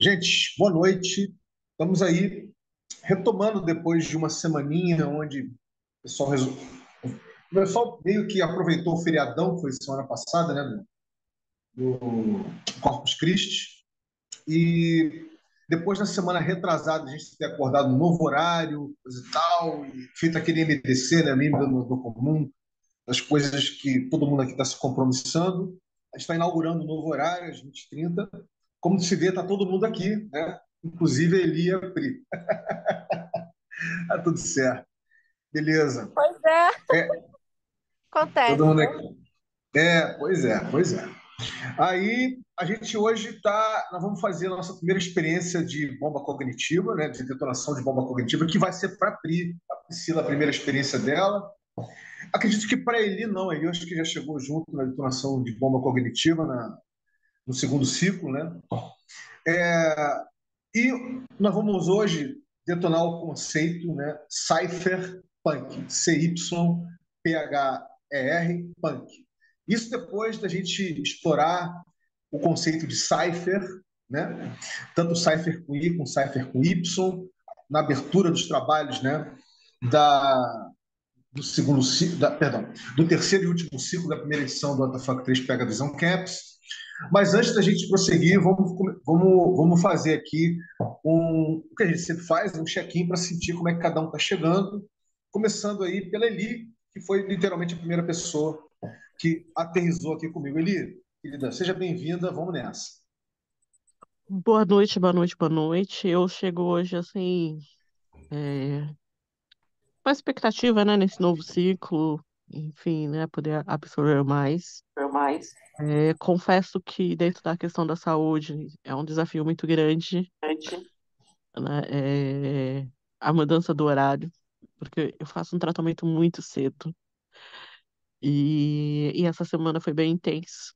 Gente, boa noite. Estamos aí retomando depois de uma semaninha onde o pessoal meio que aproveitou o feriadão, que foi semana passada, né, do Corpus Christi, e depois da semana retrasada a gente ter acordado no novo horário, coisa e tal, e feito aquele MDC, né, membro do comum, das coisas que todo mundo aqui está se compromissando. A gente está inaugurando um novo horário, às 20h30. Como se vê, está todo mundo aqui, né? Inclusive a Eli e a Pri. Tá tudo certo. Beleza. Pois é, É, todo acontece. mundo aqui. Pois é, pois é. Aí a gente hoje nós vamos fazer a nossa primeira experiência de bomba cognitiva, né? De detonação de bomba cognitiva, que vai ser para a Pri, a Priscila, a primeira experiência dela. Acredito que para a Eli não, a Eli eu acho que já chegou junto na detonação de bomba cognitiva no segundo ciclo, né? É, E nós vamos hoje detonar o conceito, né, cypherpunk, C-Y-P-H-E-R, punk. Isso depois da gente explorar o conceito de cipher, né, tanto cipher com I como cipher com Y, na abertura dos trabalhos, né, da, do segundo ciclo, perdão, do terceiro e último ciclo da primeira edição do WTF 3 Pega Visão Camps. Mas antes da gente prosseguir, vamos fazer aqui o que a gente sempre faz, um check-in para sentir como é que cada um está chegando. Começando aí pela Eli, que foi literalmente a primeira pessoa que aterrissou aqui comigo. Eli, querida, seja bem-vinda, vamos nessa. Boa noite, boa noite, boa noite. Eu chego hoje assim, é, com a expectativa, né, nesse novo ciclo, enfim, né, poder absorver mais. Mais. Confesso que dentro da questão da saúde é um desafio muito grande, né, a mudança do horário, porque eu faço um tratamento muito cedo e essa semana foi bem intenso.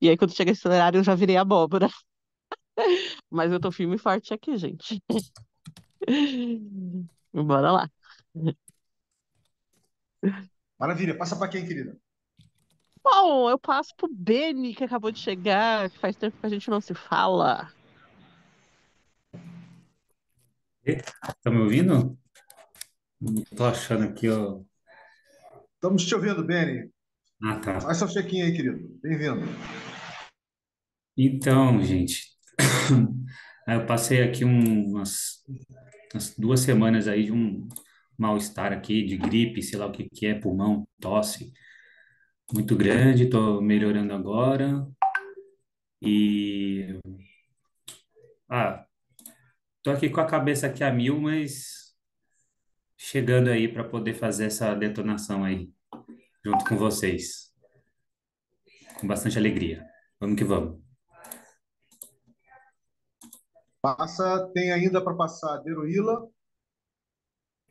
E aí quando chega esse horário eu já virei abóbora, mas eu tô firme e forte aqui, gente. Bora lá. Maravilha, passa para quem, querida? Bom, eu passo pro Beni, que acabou de chegar, que faz tempo que a gente não se fala. Tá me ouvindo? Tô achando aqui, ó. Estamos te ouvindo, Beni. Ah, tá. Faz seu check-in aí, querido. Bem-vindo. Então, gente, eu passei aqui umas 2 semanas aí de um mal-estar aqui, de gripe, sei lá o que que é, pulmão, tosse, muito grande, tô melhorando agora e, ah, tô aqui com a cabeça aqui a mil, mas chegando aí para poder fazer essa detonação aí, junto com vocês, com bastante alegria. Vamos que vamos. Passa, tem ainda para passar Deruíla.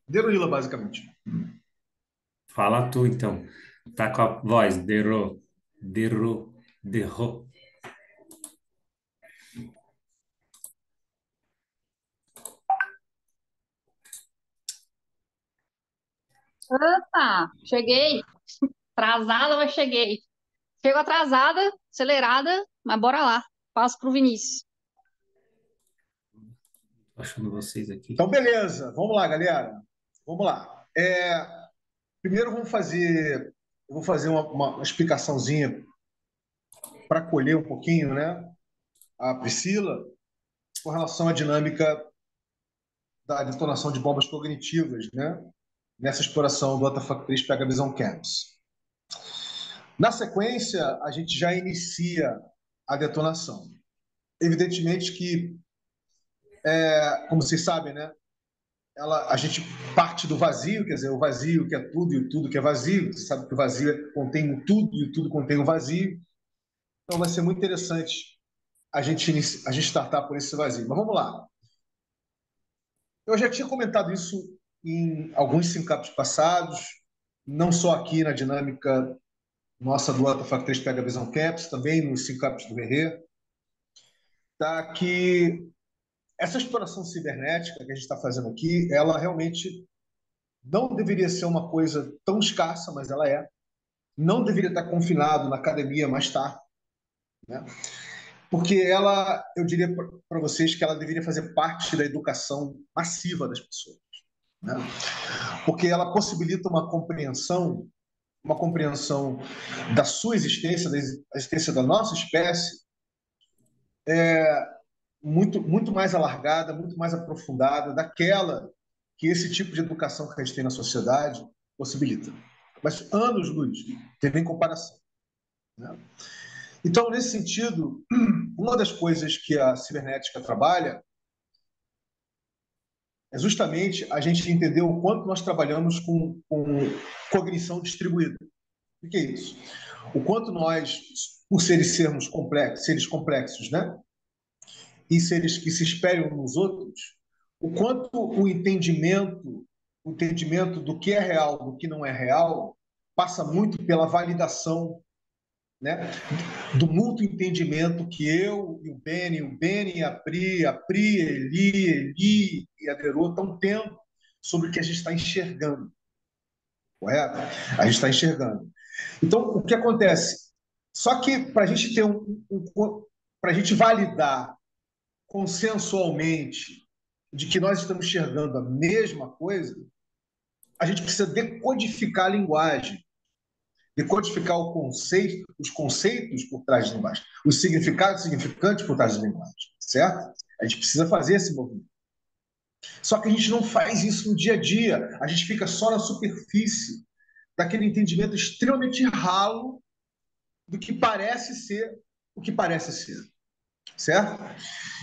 Deruíla, basicamente. Fala tu, então. Tá com a voz. Derro, derro, derro. Opa, cheguei. Atrasada, mas cheguei. Chego atrasada, acelerada, mas bora lá. Passo pro Vinícius. Tô achando vocês aqui. Então, beleza. Vamos lá, galera. Vamos lá. Primeiro, eu vou fazer uma explicaçãozinha para acolher um pouquinho, né, a Priscila com relação à dinâmica da detonação de bombas cognitivas, né, nessa exploração do WTF 3 Pega Visão Camps. Na sequência, a gente já inicia a detonação. Evidentemente que, como vocês sabem, né, a gente parte do vazio, quer dizer, o vazio que é tudo e o tudo que é vazio. Você sabe que o vazio contém o tudo e o tudo contém o vazio. Então vai ser muito interessante a gente startar por esse vazio. Mas vamos lá. Eu já tinha comentado isso em alguns syncaps passados, não só aqui na dinâmica nossa do AltaFac 3 Pega Visão Caps, também nos syncaps do Rerê, tá? Que essa exploração cibernética que a gente está fazendo aqui, ela realmente não deveria ser uma coisa tão escassa, mas ela é. Não deveria estar confinado na academia, mas está, né? porque ela, eu diria para vocês que ela deveria fazer parte da educação massiva das pessoas, né? Porque ela possibilita uma compreensão da sua existência, da existência da nossa espécie, muito mais alargada, muito mais aprofundada daquela que esse tipo de educação que a gente tem na sociedade possibilita. Mas anos-luz, tem nem comparação, né? Então, nesse sentido, uma das coisas que a cibernética trabalha é justamente a gente entender o quanto nós trabalhamos com cognição distribuída. O que é isso? O quanto nós, por seres complexos, né? E seres que se espelham nos outros, o quanto o entendimento do que é real, do que não é real, passa muito pela validação, né, do mútuo entendimento que eu e o Beni e a Pri, Eli e a Derô estão tendo sobre o que a gente está enxergando, correto? A gente está enxergando. Então, o que acontece? Só que para a gente ter para a gente validar consensualmente de que nós estamos enxergando a mesma coisa, a gente precisa decodificar a linguagem, decodificar os conceitos por trás da linguagem, os significados significantes por trás da linguagem, certo? A gente precisa fazer esse movimento. Só que a gente não faz isso no dia a dia, a gente fica só na superfície daquele entendimento extremamente ralo do que parece ser o que parece ser, certo?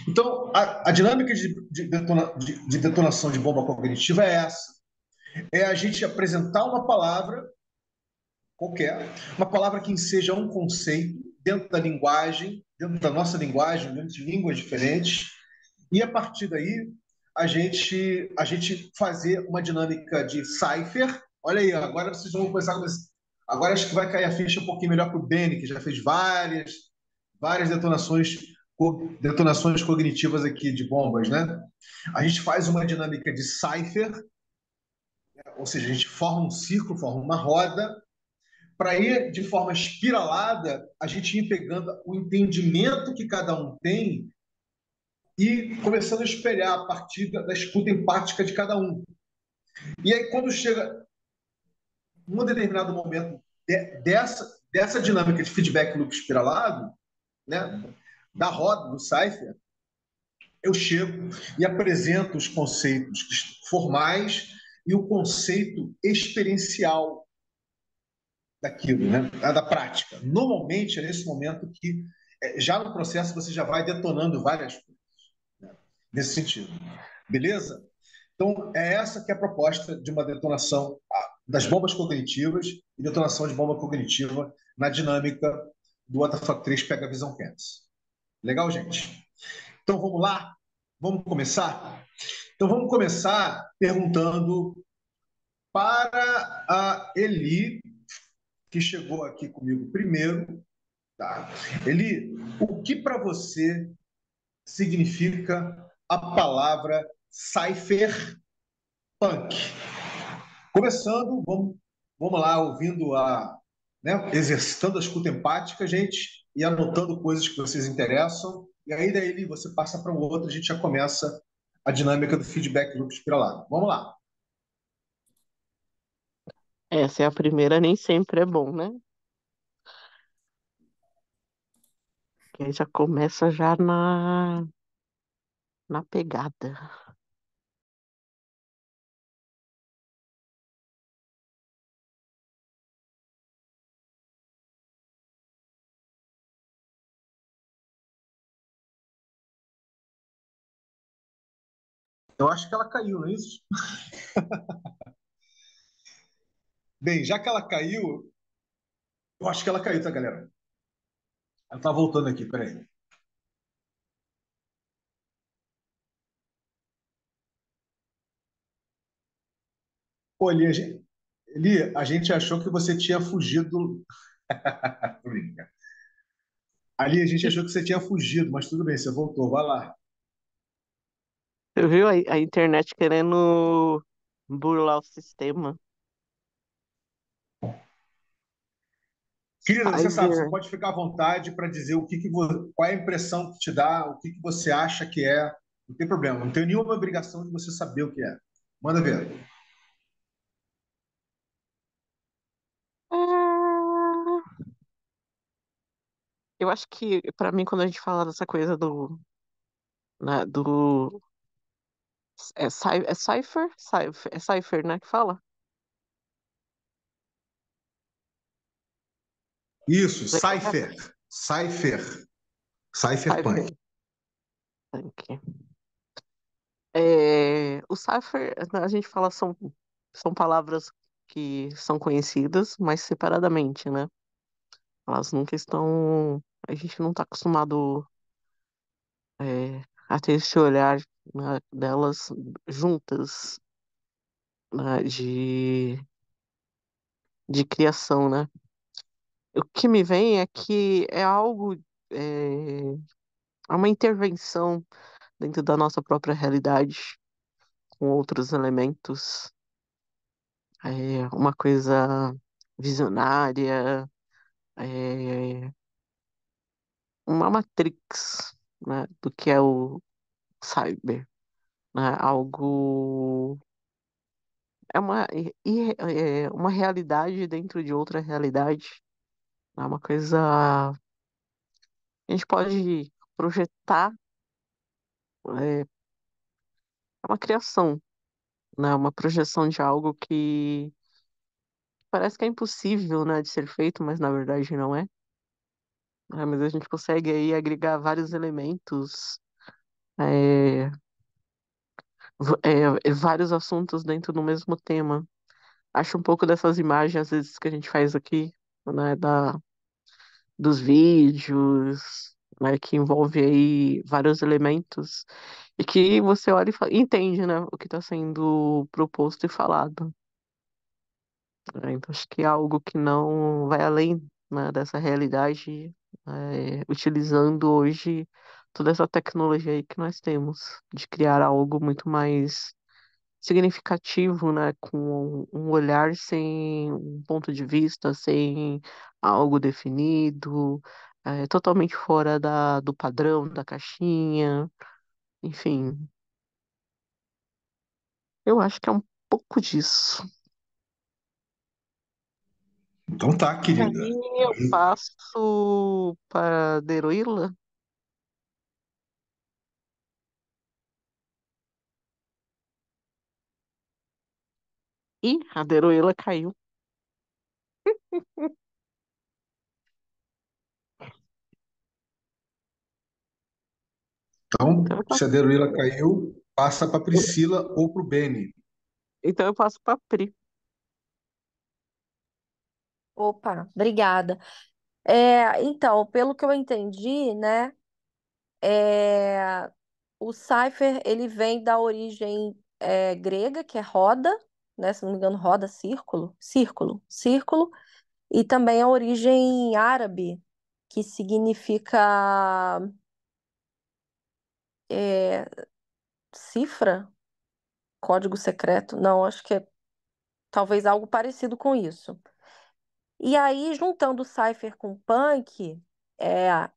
Então, a dinâmica de detonação de bomba cognitiva é essa: é a gente apresentar uma palavra qualquer, uma palavra que enseja um conceito dentro da linguagem, dentro da nossa linguagem, dentro de línguas diferentes, e a partir daí a gente fazer uma dinâmica de cipher. Olha aí, agora vocês vão começar a. Agora acho que vai cair a ficha um pouquinho melhor para o Beni, que já fez várias detonações cognitivas aqui de bombas, né? A gente faz uma dinâmica de cipher, ou seja, a gente forma um círculo, forma uma roda, para ir de forma espiralada, a gente ir pegando o entendimento que cada um tem e começando a espelhar a partir da escuta empática de cada um. E aí, quando chega um determinado momento dessa dinâmica de feedback loop espiralado, né, da roda, do cipher, eu chego e apresento os conceitos formais e o conceito experiencial daquilo, né? Da prática. Normalmente é nesse momento que, já no processo, você já vai detonando várias coisas, né? Nesse sentido. Beleza? Então, é essa que é a proposta de uma detonação das bombas cognitivas e detonação de bomba cognitiva na dinâmica do WTF 3 Pega Visão Canvas. Legal, gente? Então, vamos lá? Vamos começar? Então, vamos começar perguntando para a Eli, que chegou aqui comigo primeiro. Tá? Eli, o que para você significa a palavra cypherpunk? Começando, vamos lá, ouvindo né, exercitando a escuta empática, gente, e anotando coisas que vocês interessam. E aí, daí, Eli, você passa para o outro, a gente já começa a dinâmica do feedback loop espiralado. Vamos lá. Essa é a primeira, nem sempre é bom, né? Que aí já começa já na pegada. Eu acho que ela caiu, não é isso? Bem, já que ela caiu, eu acho que ela caiu, tá, galera? Ela tá voltando aqui, peraí. Pô, Eli, a gente achou que você tinha fugido. Tô brincando. Ali, a gente achou que você tinha fugido, mas tudo bem, você voltou, vai lá. Você viu a internet querendo burlar o sistema? Querida, você sabe, você Cyber. pode ficar à vontade para dizer qual é a impressão que te dá, o que você acha que é. Não tem problema, não tenho nenhuma obrigação de você saber o que é. Manda ver. Ah, eu acho que, pra mim, quando a gente fala dessa coisa do é Cypher? É Cypher, né, que fala? Isso, Você Cypher. conhece? Cypher. Cypherpunk. Cypher. Aqui. O Cypher, a gente fala, são palavras que são conhecidas, mas separadamente, né? Elas nunca estão. A gente não está acostumado a ter esse olhar, né, delas juntas, né, de criação, né? O que me vem é que é algo, é uma intervenção dentro da nossa própria realidade, com outros elementos, uma coisa visionária, é, uma matrix, né, do que é o cyber, né? Algo é uma realidade dentro de outra realidade, é uma coisa a gente pode projetar, é uma criação, né? Uma projeção de algo que parece que é impossível, né, de ser feito, mas na verdade não é. Mas a gente consegue aí agregar vários elementos, é, vários assuntos dentro do mesmo tema. Acho um pouco dessas imagens, às vezes, que a gente faz aqui, né, dos vídeos, né, que envolve aí vários elementos e que você olha e entende, né, o que está sendo proposto e falado. Então, acho que é algo que não vai além, né, dessa realidade, utilizando hoje toda essa tecnologia aí que nós temos, de criar algo muito mais significativo, né, com um olhar sem um ponto de vista, sem algo definido, totalmente fora do padrão, da caixinha, enfim, eu acho que é um pouco disso. Então tá, E querida. aí eu passo para Deruila. Ih, a Deruila caiu. Então, Então eu se passo, a Deruila caiu, passa para Priscila ou para o Beni. então eu passo para Pri. Opa, obrigada. Então, pelo que eu entendi, né, é, o cipher ele vem da origem grega, que é roda, né, se não me engano, roda, círculo, círculo, círculo, e também a origem árabe, que significa é, cifra, código secreto. Não, acho que é talvez algo parecido com isso. E aí, juntando o cipher com o punk, é,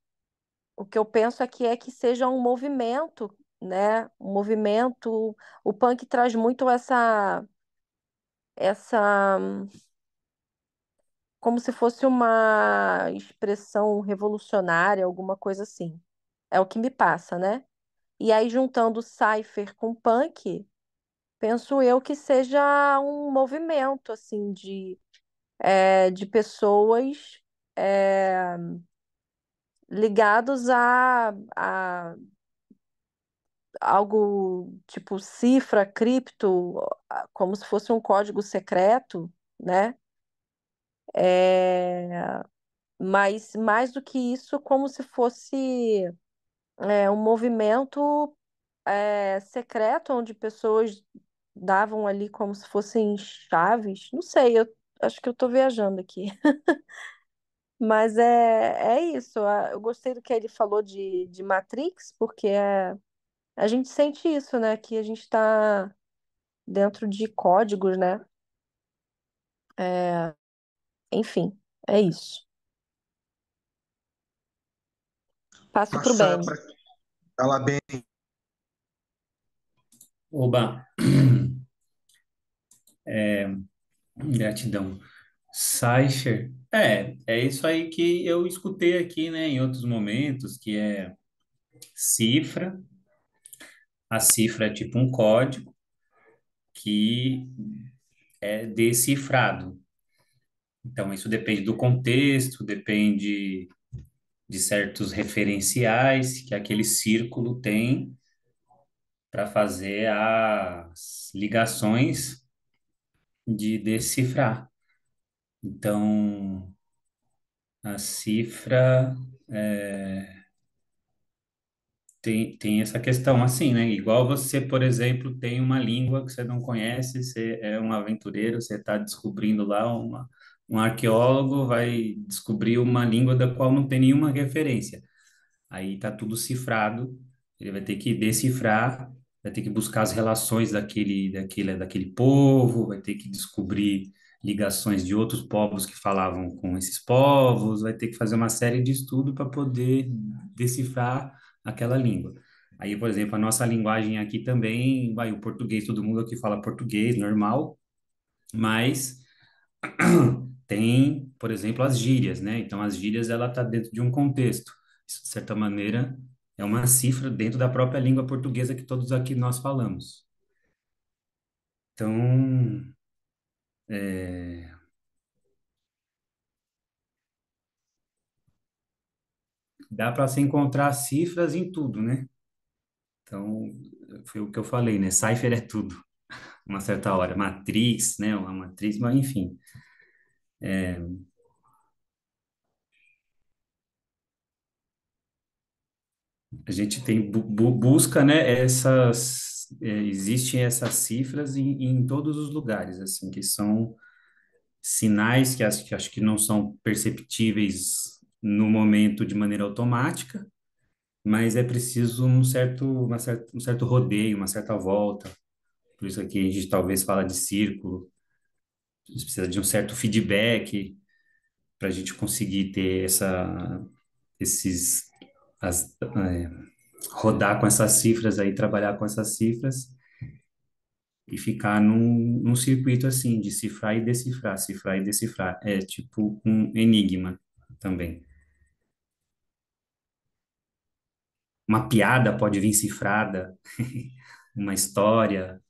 o que eu penso é que seja um movimento, né? Um movimento. O punk traz muito essa, como se fosse uma expressão revolucionária, alguma coisa assim. É o que me passa, né? E aí, juntando o cypher com punk, penso eu que seja um movimento, assim, de pessoas é, ligados a algo tipo cifra, cripto, como se fosse um código secreto, né? É, mas mais do que isso, como se fosse um movimento secreto, onde pessoas davam ali como se fossem chaves. Não sei, eu acho que eu estou viajando aqui. Mas é isso. Eu gostei do que ele falou de Matrix, porque a gente sente isso, né? Que a gente está dentro de códigos, né? É, enfim, é isso. Passo para o passar Beni. para ela bem. Oba, gratidão. Cypher, é isso aí que eu escutei aqui, né, em outros momentos, que é cifra. A cifra é tipo um código que é decifrado. Então, isso depende do contexto, depende de certos referenciais que aquele círculo tem para fazer as ligações de decifrar. Então, a cifra tem essa questão assim, né? Igual você, por exemplo, tem uma língua que você não conhece, você é um aventureiro, você está descobrindo lá um arqueólogo vai descobrir uma língua da qual não tem nenhuma referência. Aí tá tudo cifrado, ele vai ter que decifrar, vai ter que buscar as relações daquele povo, vai ter que descobrir ligações de outros povos que falavam com esses povos, vai ter que fazer uma série de estudos para poder decifrar aquela língua. Aí, por exemplo, a nossa linguagem aqui também, vai, o português, todo mundo aqui fala português normal, mas tem, por exemplo, as gírias, né? Então, as gírias, ela está dentro de um contexto. Isso, de certa maneira, é uma cifra dentro da própria língua portuguesa que todos aqui nós falamos. Então, é, dá para se encontrar cifras em tudo, né? Então, foi o que eu falei, né? Cipher é tudo, uma certa hora. Matrix, né? Uma matriz, mas enfim. A gente tem busca, né? Existem essas cifras em todos os lugares, assim, que são sinais que acho que não são perceptíveis no momento de maneira automática, mas é preciso um certo rodeio, uma certa volta. Por isso aqui a gente talvez fala de círculo. A gente precisa de um certo feedback para a gente conseguir ter esses, rodar com essas cifras aí, trabalhar com essas cifras e ficar num circuito assim, de cifrar e decifrar. É tipo um enigma também. Uma piada pode vir cifrada, uma história,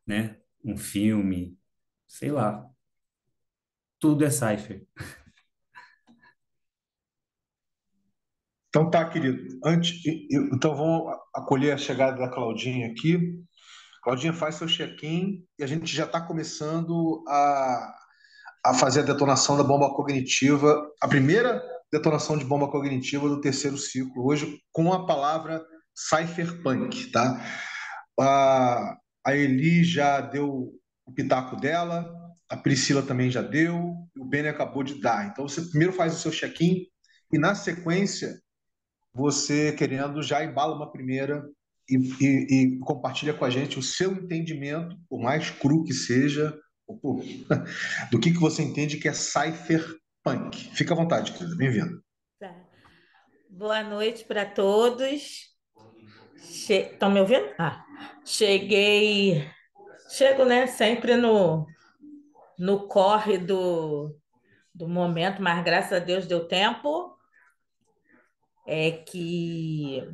né? Um filme, sei lá. Tudo é cipher. Então tá, querido. Então vamos acolher a chegada da Claudinha aqui. Claudinha, faz seu check-in e a gente já está começando a fazer a detonação da bomba cognitiva, a primeira detonação de bomba cognitiva do terceiro ciclo, hoje com a palavra cypherpunk, tá? A Eli já deu o pitaco dela, a Priscila também já deu, o Beni acabou de dar. Então você primeiro faz o seu check-in e na sequência você querendo já embala uma primeira e compartilha com a gente o seu entendimento, por mais cru que seja, do que você entende que é cypherpunk. Fica à vontade, querida. Bem-vindo. Tá. Boa noite para todos. Estão me ouvindo? Chego, né, sempre no corre do momento, mas graças a Deus deu tempo. É que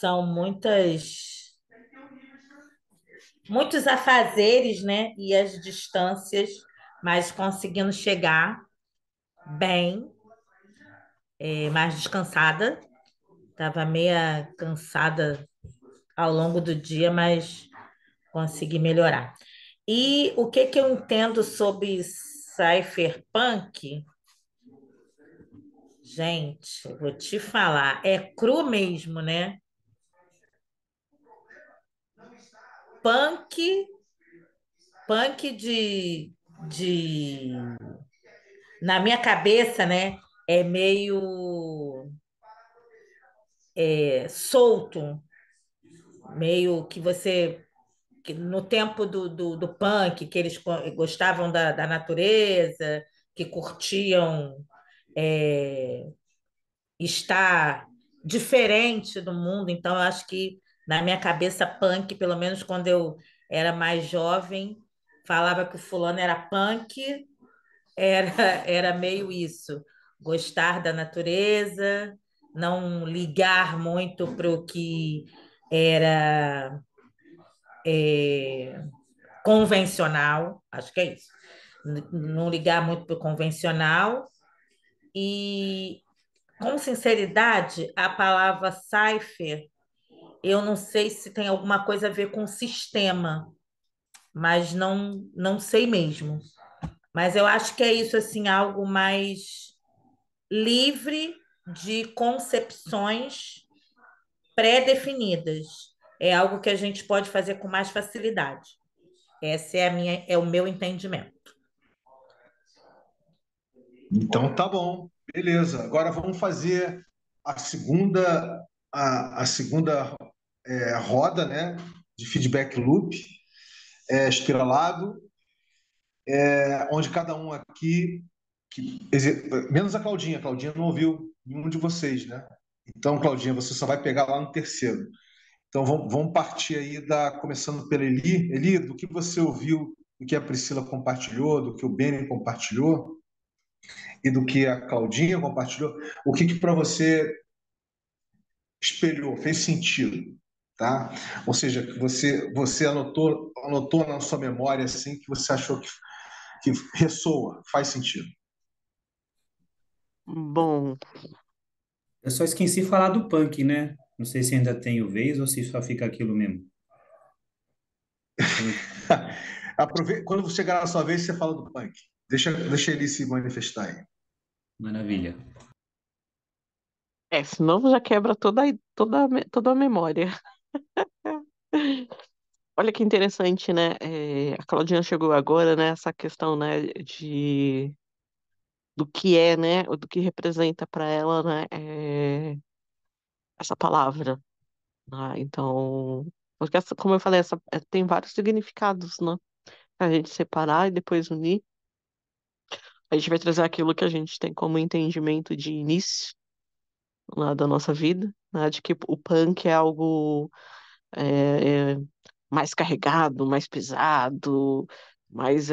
são muitos afazeres, né, e as distâncias, mas conseguindo chegar bem, mais descansada. Estava meia cansada ao longo do dia, mas consegui melhorar. E o que eu entendo sobre cypherpunk? Gente, vou te falar, é cru mesmo, né? Punk, punk de... Na minha cabeça, né? É meio solto, meio que no tempo do punk, que eles gostavam da natureza, que curtiam é, estar diferente do mundo. Então, eu acho que na minha cabeça, punk, pelo menos quando eu era mais jovem, falava que o fulano era punk, era, era meio isso, gostar da natureza, não ligar muito para o que era é, convencional, acho que é isso. Não ligar muito para o convencional e, com sinceridade, a palavra cipher, eu não sei se tem alguma coisa a ver com sistema, mas não sei mesmo. Mas eu acho que é isso, assim, algo mais livre de concepções pré-definidas. É algo que a gente pode fazer com mais facilidade. Essa é a minha, é o meu entendimento. Então tá bom, beleza. Agora vamos fazer a segunda roda, né, de feedback loop, espiralado, onde cada um aqui, menos a Claudinha não ouviu nenhum de vocês, né? Então, Claudinha, você só vai pegar lá no terceiro. Então, vamos partir aí, começando pela Eli. Eli, do que você ouviu, do que a Priscila compartilhou, do que o Beni compartilhou e do que a Claudinha compartilhou, o que para você espelhou, fez sentido, tá? Ou seja, que você anotou na sua memória assim que você achou que ressoa, faz sentido. Bom, Eu só esqueci de falar do punk, né? Não sei se ainda tenho vez ou se só fica aquilo mesmo. Quando você chegar na sua vez, você fala do punk. Deixa ele se manifestar aí. Maravilha. senão já quebra toda a memória. Olha que interessante, né? A Claudinha chegou agora, né? Essa questão, né? Do que é, né? Do que representa para ela, né? Essa palavra, né? Então, porque como eu falei, tem vários significados, né? A gente separar e depois unir. A gente vai trazer aquilo que a gente tem como entendimento de início, né, da nossa vida, né? De que o punk é algo é, mais carregado, mais pesado, mais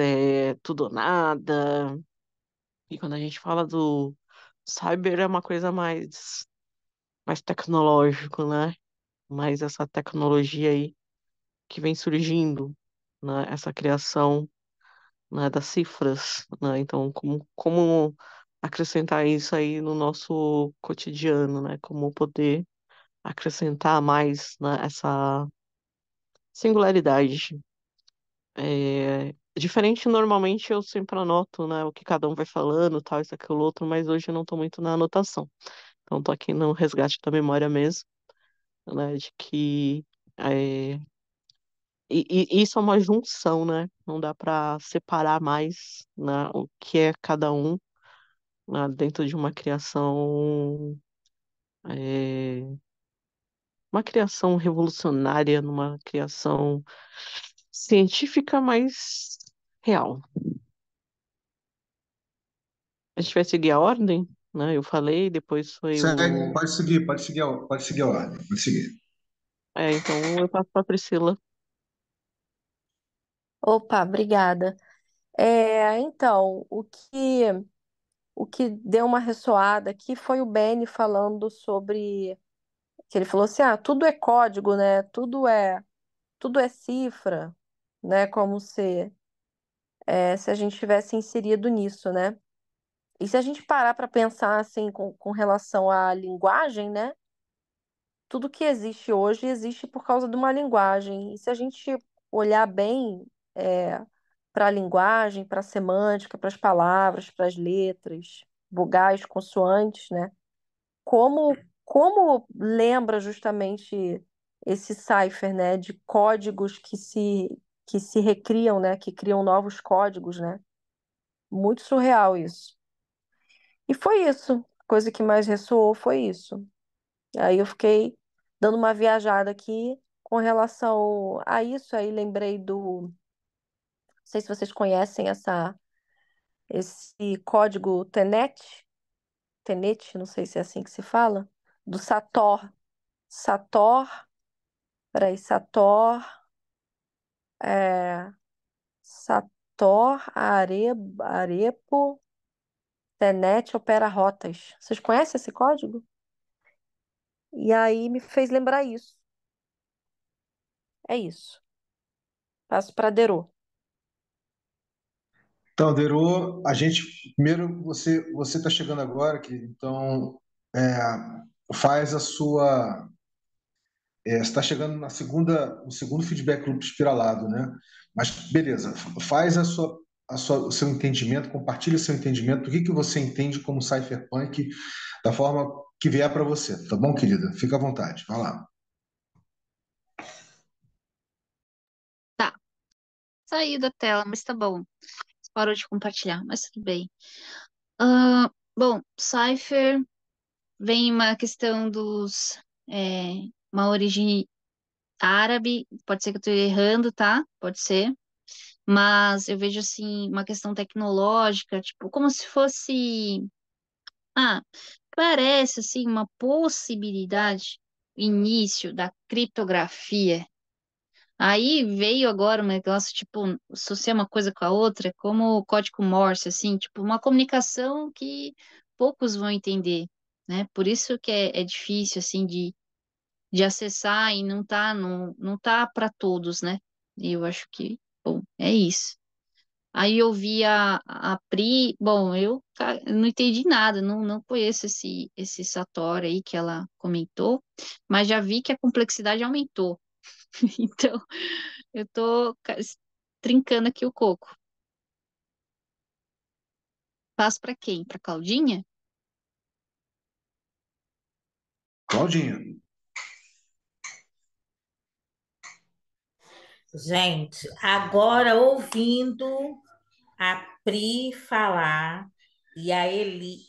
tudo ou nada. E quando a gente fala do cyber é uma coisa mais tecnológico, né? Mais essa tecnologia aí que vem surgindo, né? Essa criação, né, das cifras, né? Então, como acrescentar isso aí no nosso cotidiano, né? Como poder acrescentar mais, né, essa singularidade. Diferente, normalmente eu sempre anoto, né, o que cada um vai falando, tal, isso, aquilo, outro, mas hoje eu não estou muito na anotação. Então, estou aqui no resgate da memória mesmo, né, de que é, e isso é uma junção, né? Não dá para separar mais, né, o que é cada um, né, dentro de é, uma criação revolucionária, numa criação científica, mas real. A gente vai seguir a ordem, né? Eu falei, depois foi Segue, o. pode seguir a ordem, pode seguir. Então eu passo para Priscila. Opa, obrigada. Então, o que deu uma ressoada aqui foi o Benny falando sobre que ele falou assim, tudo é código, né? Tudo é cifra, né? Como se a gente tivesse inserido nisso, né? E se a gente parar para pensar assim com relação à linguagem, né? Tudo que existe hoje existe por causa de uma linguagem. E se a gente olhar bem para a linguagem, para a semântica, para as palavras, para as letras, vogais, consoantes, né? Como lembra justamente esse cipher, né? De códigos que se recriam, né? Que criam novos códigos, né? Muito surreal isso. E foi isso. A coisa que mais ressoou foi isso. Aí eu fiquei dando uma viajada aqui com relação a isso. Aí lembrei do. Não sei se vocês conhecem esse código Tenet. Tenet, não sei se é assim que se fala. do Sator. Sator, peraí, é, Sator, Arepo, Tenet opera rotas. Vocês conhecem esse código? E aí me fez lembrar isso. É isso. Passo para Derô. Então, Derô, a gente primeiro você está chegando agora, que então é, faz a sua você está chegando na segunda no segundo feedback loop espiralado, né? Mas beleza, faz o seu entendimento, compartilha o seu entendimento do que você entende como cypherpunk da forma que vier para você, tá bom, querida? Fica à vontade, vai lá. Tá, saiu da tela, mas tá bom. Parou de compartilhar, mas tudo bem. Bom, Cypher vem uma questão uma origem árabe, pode ser que eu estou errando, tá? Pode ser. Mas eu vejo assim uma questão tecnológica, tipo, como se fosse, ah, parece assim uma possibilidade, início da criptografia. Aí veio agora um negócio, tipo, associar uma coisa com a outra, como o código Morse, assim, tipo, uma comunicação que poucos vão entender, né? Por isso que é difícil, assim, de acessar e não tá para todos, né? E eu acho que, bom, é isso. Aí eu vi a Pri, bom, eu não entendi nada, não conheço esse Satori aí que ela comentou, mas já vi que a complexidade aumentou. Então, eu tô trincando aqui o coco. Passo para quem? Para Claudinha? Claudinha. Gente, agora ouvindo a Pri falar e a Eli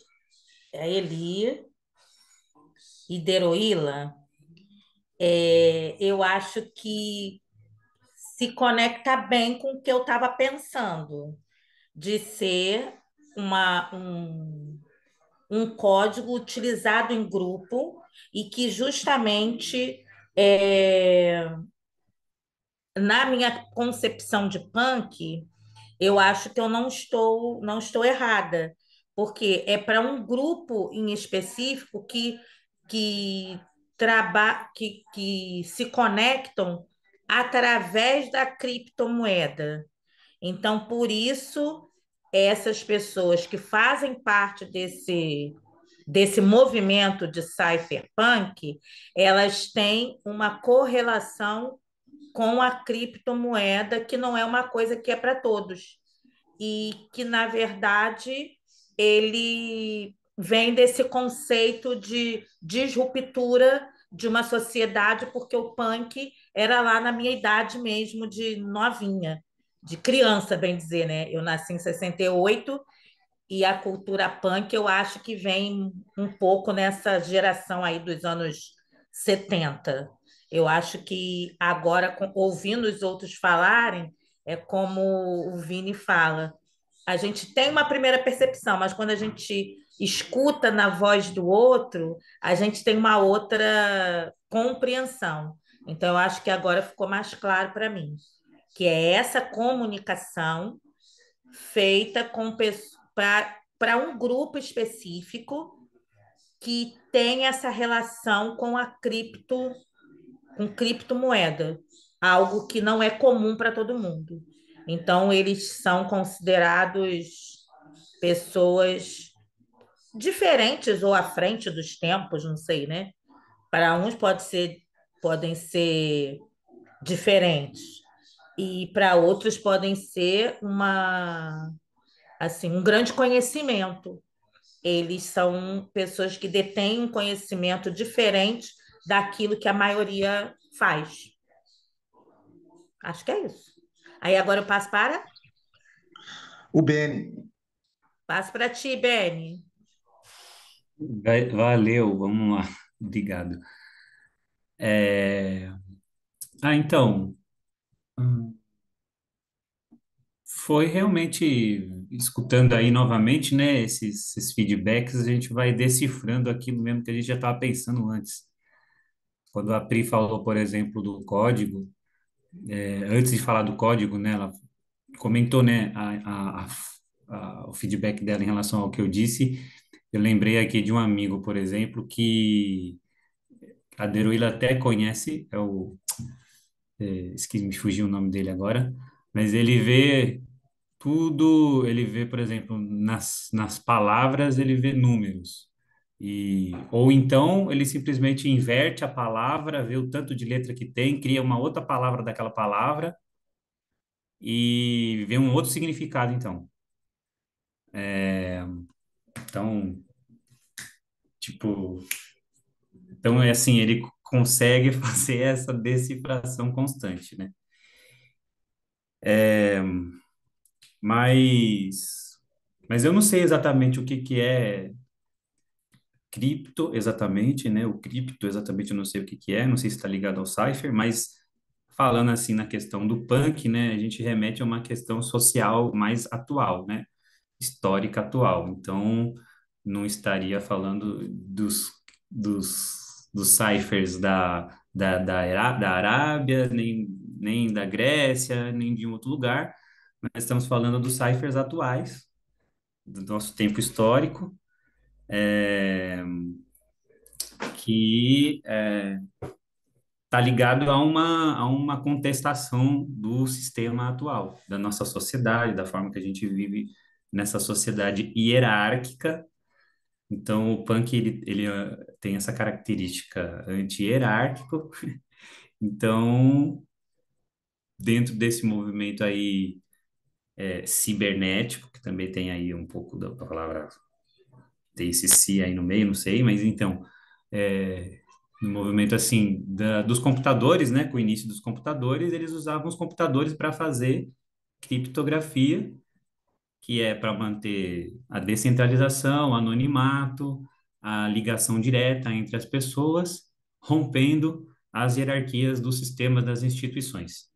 e Deroíla, eu acho que se conecta bem com o que eu estava pensando, de ser um código utilizado em grupo e que justamente na minha concepção de punk, eu acho que eu não estou errada, porque é para um grupo em específico que, que se conectam através da criptomoeda. Então, por isso, essas pessoas que fazem parte desse movimento de cypherpunk, elas têm uma correlação com a criptomoeda, que não é uma coisa que é para todos. E que, na verdade, ele vem desse conceito de disruptura de uma sociedade, porque o punk era lá na minha idade mesmo, de novinha, de criança, bem dizer, né? Eu nasci em 68 e a cultura punk eu acho que vem um pouco nessa geração aí dos anos 70. Eu acho que agora, ouvindo os outros falarem, é como o Vini fala. A gente tem uma primeira percepção, mas quando a gente escuta na voz do outro, a gente tem uma outra compreensão. Então, eu acho que agora ficou mais claro para mim, que é essa comunicação feita para um grupo específico que tem essa relação com com criptomoeda, algo que não é comum para todo mundo. Então, eles são considerados pessoas diferentes ou à frente dos tempos, não sei, né? Para uns podem ser diferentes e para outros podem ser um grande conhecimento. Eles são pessoas que detêm um conhecimento diferente daquilo que a maioria faz. Acho que é isso. Aí agora eu O Beni. passo para ti, Beni. Valeu, vamos lá. Obrigado. É, então, hum, Foi realmente, escutando aí novamente, né, esses feedbacks, a gente vai decifrando aquilo mesmo que a gente já estava pensando antes. Quando a Pri falou, por exemplo, do código, antes de falar do código, né, ela comentou, né, o feedback dela em relação ao que eu disse. Eu lembrei aqui de um amigo, por exemplo, que a Deruíla até conhece, esqueci, me fugiu o nome dele agora, mas ele vê tudo, ele vê, por exemplo, nas palavras, ele vê números. Ou então ele simplesmente inverte a palavra, vê o tanto de letra que tem, cria uma outra palavra daquela palavra e vê um outro significado, então. Então, tipo, então é assim, ele consegue fazer essa decifração constante, né? Mas, mas eu não sei exatamente o que que é cripto exatamente, né? O cripto exatamente eu não sei o que que é, não sei se está ligado ao Cypher, mas falando assim na questão do punk, né? A gente remete a uma questão social mais atual, né? Histórica atual. Então, não estaria falando dos ciphers da Arábia, nem da Grécia, nem de um outro lugar, mas estamos falando dos ciphers atuais, do nosso tempo histórico, que está ligado a uma contestação do sistema atual, da nossa sociedade, da forma que a gente vive nessa sociedade hierárquica. Então, o punk, ele tem essa característica anti-hierárquico. Então, dentro desse movimento aí cibernético, que também tem aí um pouco da palavra, tem esse si aí no meio, não sei, mas então, no movimento assim dos computadores, né, com o início dos computadores, eles usavam os computadores para fazer criptografia, que é para manter a descentralização, o anonimato, a ligação direta entre as pessoas, rompendo as hierarquias do sistema das instituições.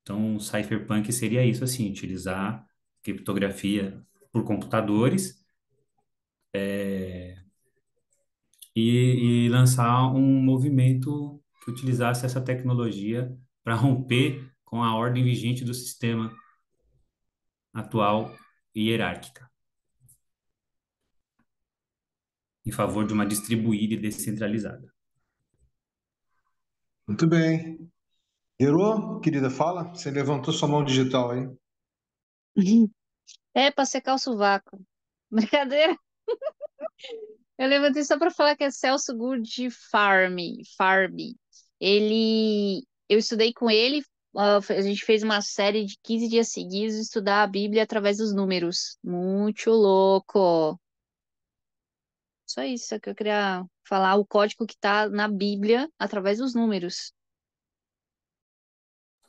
Então, o cypherpunk seria isso, assim, utilizar criptografia por computadores e lançar um movimento que utilizasse essa tecnologia para romper com a ordem vigente do sistema atual e hierárquica, em favor de uma distribuída e descentralizada. Muito bem. Herô, querida, fala. Você levantou sua mão digital aí. É para secar o sovaco. Brincadeira. Eu levantei só para falar que é Celso Good Farb. Eu estudei com ele, a gente fez uma série de 15 dias seguidos estudar a Bíblia através dos números. Muito louco. Só isso é que eu queria falar, o código que está na Bíblia através dos números.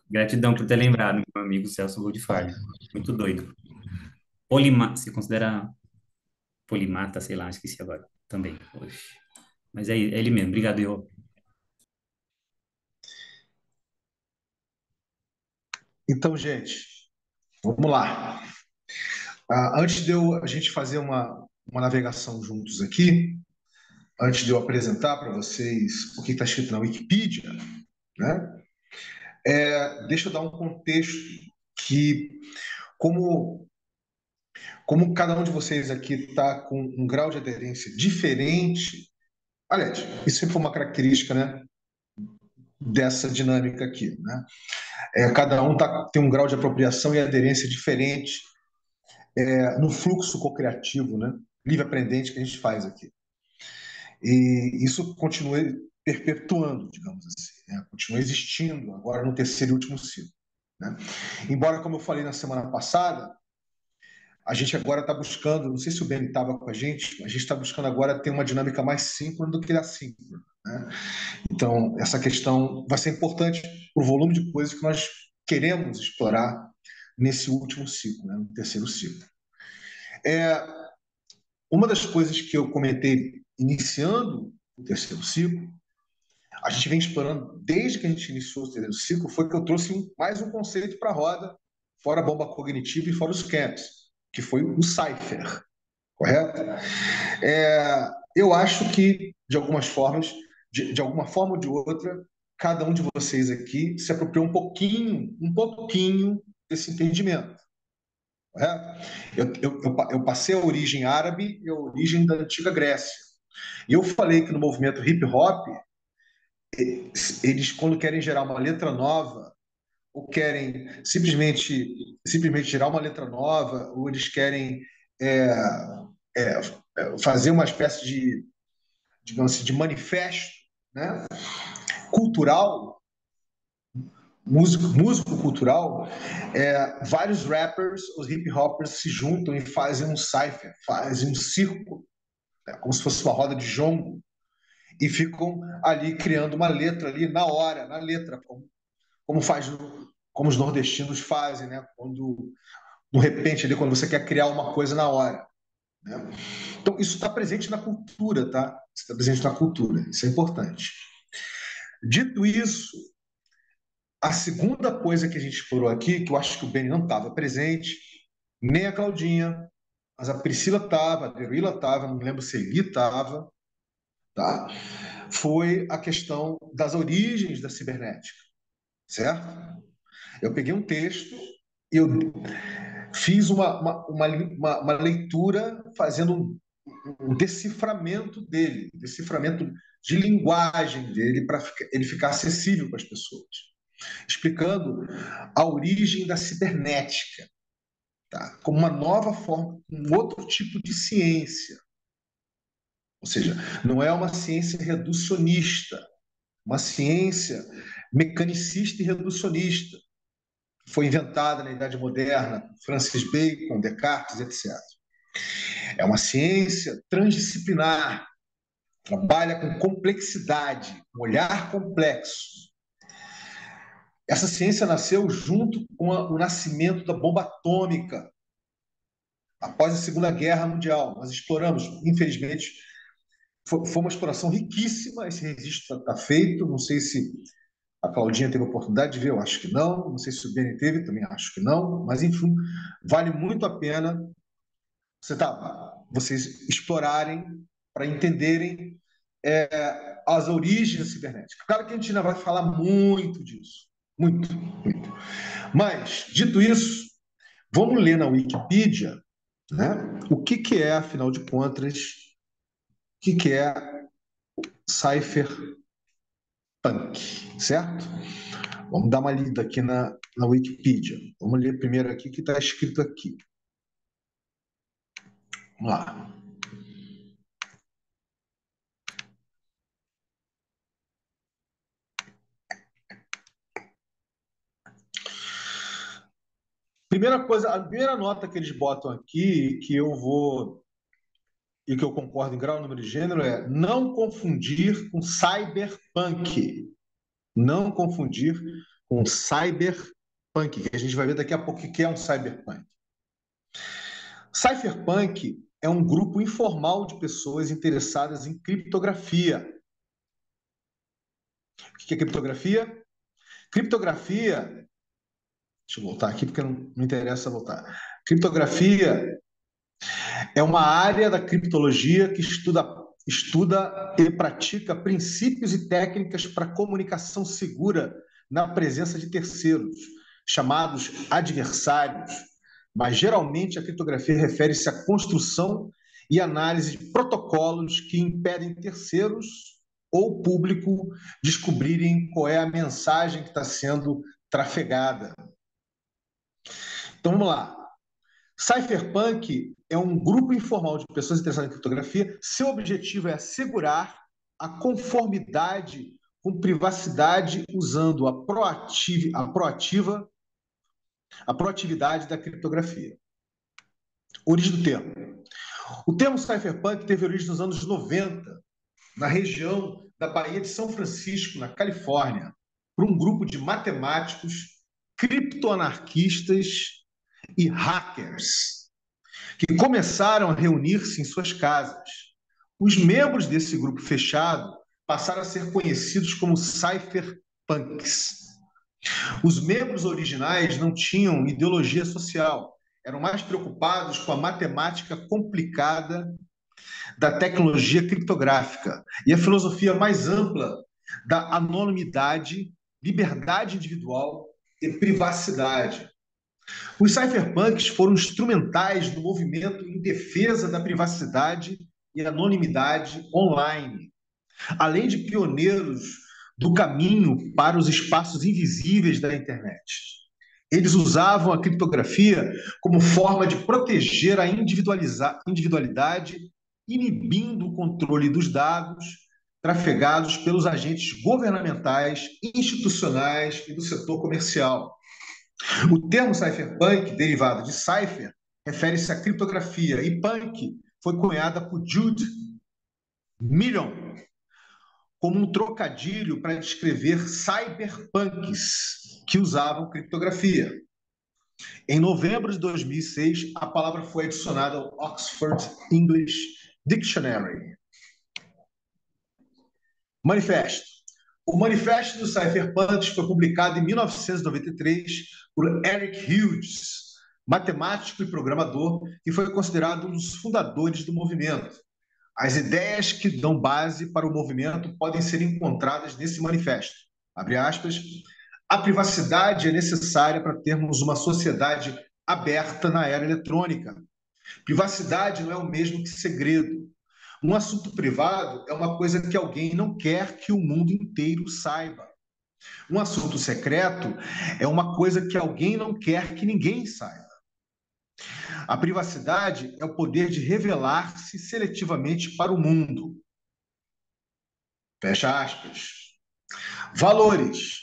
Gratidão por ter lembrado, meu amigo Celso Goldfarb. Muito doido. Se considera polimata, sei lá, esqueci agora também. Oxe. Mas é ele mesmo. Obrigado, eu. Então, gente, vamos lá. Antes de a gente fazer uma navegação juntos aqui, antes de eu apresentar para vocês o que está escrito na Wikipedia, né? Deixa eu dar um contexto que, como, como cada um de vocês aqui está com um grau de aderência diferente, aliás, isso sempre foi uma característica, né, dessa dinâmica aqui, né? Cada um tem um grau de apropriação e aderência diferente no fluxo co-criativo, né, livre-aprendente que a gente faz aqui. E isso continua perpetuando, digamos assim, né? Continua existindo agora no terceiro e último ciclo, né? Embora, como eu falei na semana passada, a gente agora está buscando, não sei se o Ben estava com a gente está buscando agora ter uma dinâmica mais síncrona do que assíncrona, né? Então, essa questão vai ser importante para o volume de coisas que nós queremos explorar nesse último ciclo, né? No terceiro ciclo. Uma das coisas que eu comentei iniciando o terceiro ciclo, a gente vem explorando desde que a gente iniciou o terceiro ciclo, foi que eu trouxe mais um conceito para a roda, fora a bomba cognitiva e fora os camps, que foi o Cypher, correto? Eu acho que, de algumas formas, de alguma forma ou de outra, cada um de vocês aqui se apropriou um pouquinho desse entendimento. Correto? Eu passei a origem árabe e a origem da antiga Grécia. E eu falei que no movimento hip hop, eles, quando querem gerar uma letra nova, ou querem simplesmente gerar uma letra nova, ou eles querem é, fazer uma espécie de, digamos assim, de manifesto, né, cultural, músico cultural, vários rappers, os hip hoppers se juntam e fazem um cypher, fazem um círculo, né, como se fosse uma roda de jongo, e ficam ali criando uma letra ali na hora, na letra, como faz, como os nordestinos fazem, né? Quando de repente ali quando você quer criar uma coisa na hora, né? Então isso está presente na cultura, tá? Está presente na cultura, isso é importante. Dito isso, a segunda coisa que a gente explorou aqui, que eu acho que o Beni não estava presente, nem a Claudinha, mas a Priscila estava, a Derila estava, não lembro se a Eli estava, tá? Foi a questão das origens da cibernética, certo? Eu peguei um texto e eu fiz uma leitura fazendo um deciframento dele, deciframento de linguagem dele para ele ficar acessível para as pessoas, explicando a origem da cibernética, tá? Como uma nova forma, um outro tipo de ciência. Ou seja, não é uma ciência reducionista, uma ciência mecanicista e reducionista. Foi inventada na Idade Moderna, Francis Bacon, Descartes, etc. É uma ciência transdisciplinar, trabalha com complexidade, um olhar complexo. Essa ciência nasceu junto com o nascimento da bomba atômica, após a Segunda Guerra Mundial. Nós exploramos, infelizmente, foi uma exploração riquíssima, esse registro está feito, não sei se a Claudinha teve a oportunidade de ver, eu acho que não, não sei se o Beni teve, também acho que não, mas enfim, vale muito a pena vocês explorarem para entenderem as origens da cibernética. Claro que a gente ainda vai falar muito disso, muito, muito. Mas, dito isso, vamos ler na Wikipedia, né, o que é, afinal de contas, o que é cypherpunk, certo? Vamos dar uma lida aqui na Wikipedia. Vamos ler primeiro aqui o que está escrito aqui. Vamos lá. Primeira coisa, a primeira nota que eles botam aqui, que eu vou e que eu concordo em grau, número de gênero, é não confundir com cyberpunk. Não confundir com cyberpunk, que a gente vai ver daqui a pouco o que é um cyberpunk. Cypherpunk é um grupo informal de pessoas interessadas em criptografia. O que é criptografia? Criptografia, deixa eu voltar aqui porque não interessa voltar. Criptografia é uma área da criptologia que estuda e pratica princípios e técnicas para comunicação segura na presença de terceiros, chamados adversários. Mas geralmente a criptografia refere-se à construção e análise de protocolos que impedem terceiros ou público descobrirem qual é a mensagem que está sendo trafegada. Então vamos lá. Cypherpunk é um grupo informal de pessoas interessadas em criptografia. Seu objetivo é assegurar a conformidade com privacidade usando a proatividade da criptografia. Origem do termo. O termo cypherpunk teve origem nos anos 90, na região da Baía de São Francisco, na Califórnia, por um grupo de matemáticos, criptoanarquistas e hackers que começaram a reunir-se em suas casas. Os membros desse grupo fechado passaram a ser conhecidos como cypherpunks. Os membros originais não tinham ideologia social, eram mais preocupados com a matemática complicada da tecnologia criptográfica e a filosofia mais ampla da anonimidade, liberdade individual e privacidade. Os cypherpunks foram instrumentais no movimento em defesa da privacidade e anonimidade online, além de pioneiros do caminho para os espaços invisíveis da internet. Eles usavam a criptografia como forma de proteger a individualidade, inibindo o controle dos dados trafegados pelos agentes governamentais, institucionais e do setor comercial. O termo cypherpunk, derivado de cipher, refere-se à criptografia, e punk foi cunhada por Jude Million como um trocadilho para descrever cyberpunks que usavam criptografia. Em novembro de 2006, a palavra foi adicionada ao Oxford English Dictionary. Manifesto. O Manifesto dos Cypherpunks foi publicado em 1993 por Eric Hughes, matemático e programador, e foi considerado um dos fundadores do movimento. As ideias que dão base para o movimento podem ser encontradas nesse manifesto. Abre aspas. A privacidade é necessária para termos uma sociedade aberta na era eletrônica. Privacidade não é o mesmo que segredo. Um assunto privado é uma coisa que alguém não quer que o mundo inteiro saiba. Um assunto secreto é uma coisa que alguém não quer que ninguém saiba. A privacidade é o poder de revelar-se seletivamente para o mundo. Fecha aspas. Valores.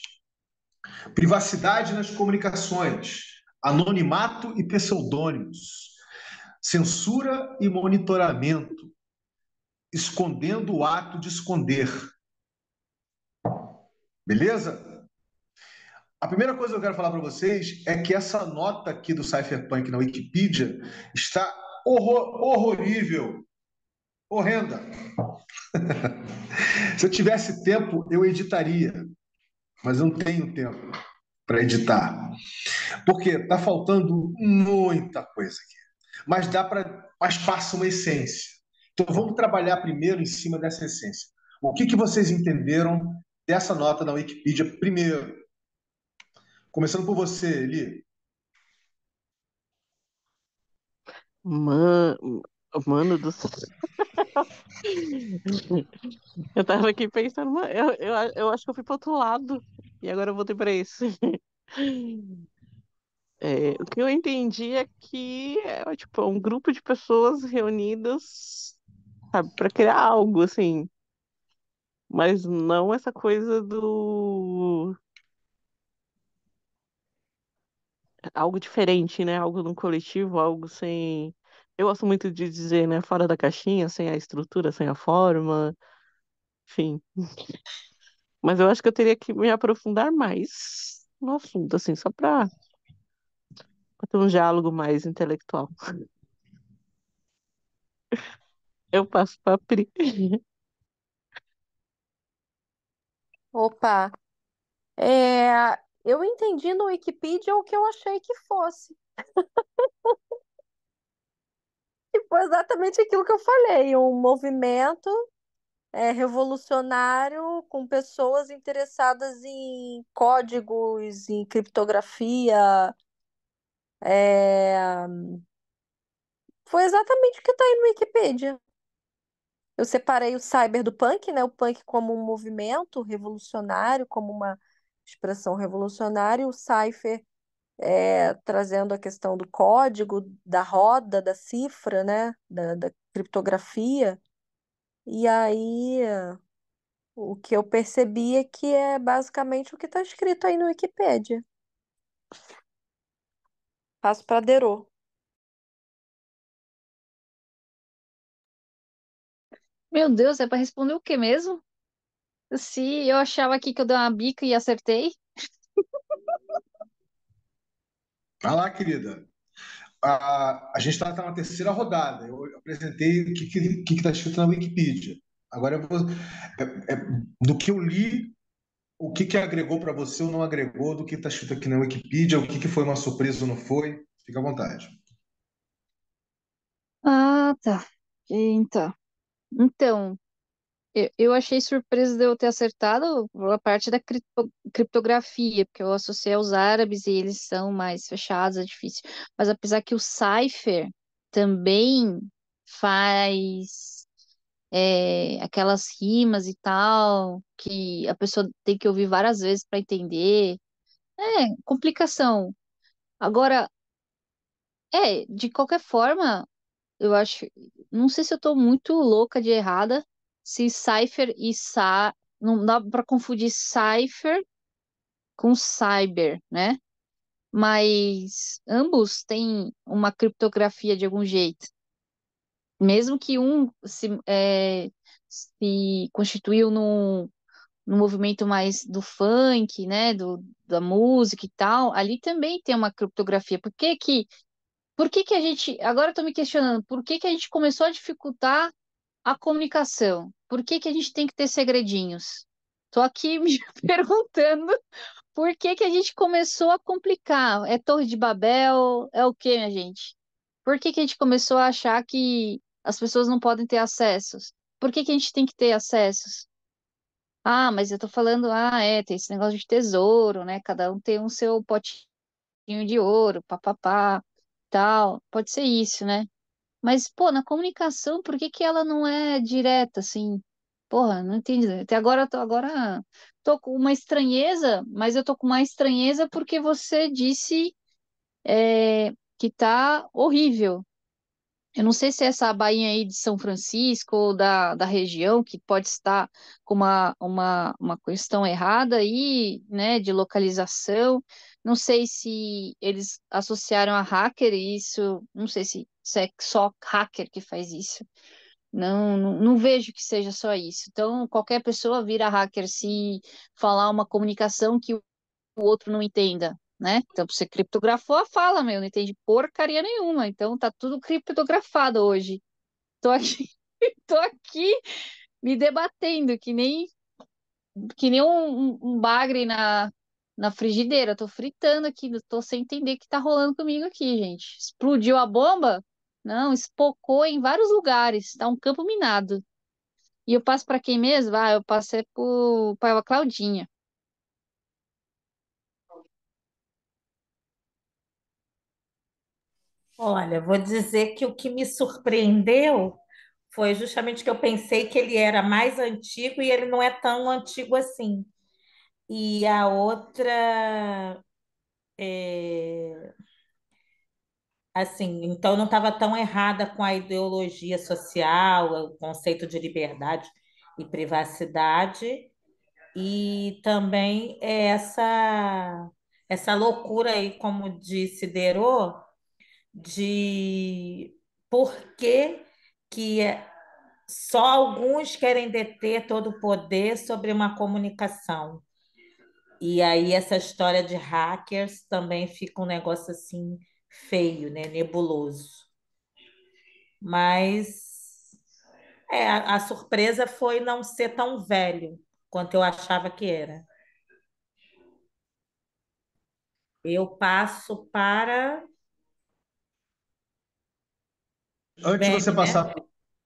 Privacidade nas comunicações. Anonimato e pseudônimos. Censura e monitoramento. Escondendo o ato de esconder. Beleza? A primeira coisa que eu quero falar para vocês é que essa nota aqui do Cypherpunk na Wikipedia está horrorível, horrenda. Se eu tivesse tempo, eu editaria, mas eu não tenho tempo para editar, porque está faltando muita coisa aqui. Mas passa uma essência. Então vamos trabalhar primeiro em cima dessa essência. O que vocês entenderam dessa nota na Wikipedia primeiro? Começando por você, Eli. Mano do céu. Eu tava aqui pensando, eu acho que eu fui pro outro lado. E agora eu voltei pra esse. O que eu entendi é que é tipo um grupo de pessoas reunidas, sabe, para criar algo assim, mas não essa coisa do algo diferente, né? Algo no coletivo, algo sem. Eu gosto muito de dizer, né, fora da caixinha, sem a estrutura, sem a forma, enfim. Mas eu acho que eu teria que me aprofundar mais no assunto, assim, só para ter um diálogo mais intelectual. Eu passo para Pri. Opa, eu entendi no Wikipedia o que eu achei que fosse. E foi exatamente aquilo que eu falei, um movimento revolucionário com pessoas interessadas em códigos, em criptografia. É, Foi exatamente o que está aí no Wikipedia. Eu separei o cyber do punk, né? O punk como um movimento revolucionário, como uma expressão revolucionária, e o cypher trazendo a questão do código, da roda, da cifra, né? Da criptografia. E aí, o que eu percebi é que é basicamente o que está escrito aí no Wikipedia. Passo para Derô. Meu Deus, é para responder o quê mesmo? Se eu achava aqui que eu dei uma bica e acertei. Vai lá, querida. A gente está na terceira rodada. Eu apresentei o que está escrito na Wikipedia. Agora, do que eu li, o que que agregou para você ou não agregou do que está escrito aqui na Wikipedia, o que que foi uma surpresa ou não foi. Fica à vontade. Ah, tá. Então, então, eu achei surpresa de eu ter acertado a parte da criptografia, porque eu associei aos árabes e eles são mais fechados, é difícil. Mas apesar que o Cypher também faz aquelas rimas e tal, que a pessoa tem que ouvir várias vezes para entender. É, complicação. Agora, de qualquer forma, eu acho, não sei se eu tô muito louca de errada, se Cypher e não dá para confundir Cypher com Cyber, né? Mas ambos têm uma criptografia de algum jeito. Mesmo que um se constituiu no movimento mais do funk, né, da música e tal, ali também tem uma criptografia. Por que que a gente, agora eu tô me questionando, por que que a gente começou a dificultar a comunicação? Por que que a gente tem que ter segredinhos? Tô aqui me perguntando por que que a gente começou a complicar. É Torre de Babel? É o quê, minha gente? Por que que a gente começou a achar que as pessoas não podem ter acessos? Por que que a gente tem que ter acessos? Ah, mas eu tô falando, tem esse negócio de tesouro, né? Cada um tem um seu potinho de ouro, papapá, tal. Pode ser isso, né? Mas, pô, na comunicação, por que que ela não é direta, assim? Porra, não entendi. Até agora, tô com uma estranheza, mas eu tô com uma estranheza porque você disse, que tá horrível. Eu não sei se é essa bainha aí de São Francisco ou da região que pode estar com uma questão errada aí, né, de localização. Não sei se eles associaram a hacker e isso, não sei se é só hacker que faz isso. Não vejo que seja só isso. Então, qualquer pessoa vira hacker se falar uma comunicação que o outro não entenda, né? Então, você criptografou a fala, meu, não entende porcaria nenhuma. Então, tá tudo criptografado hoje. Tô aqui, tô aqui me debatendo, que nem um bagre na frigideira. Tô fritando aqui, tô sem entender o que tá rolando comigo aqui, gente. Explodiu a bomba? Não, espocou em vários lugares. Tá um campo minado. E eu passo para quem mesmo? Ah, eu passei para a Claudinha. Olha, vou dizer que o que me surpreendeu foi justamente que eu pensei que ele era mais antigo e ele não é tão antigo assim. E a outra, é, assim, então eu não estava tão errada com a ideologia social, o conceito de liberdade e privacidade, e também essa loucura aí, como disse Derô, de por que que só alguns querem deter todo o poder sobre uma comunicação. E aí essa história de hackers também fica um negócio assim feio, né? Nebuloso. Mas a surpresa foi não ser tão velho quanto eu achava que era. Eu passo para Antes de você Beni, né? passar,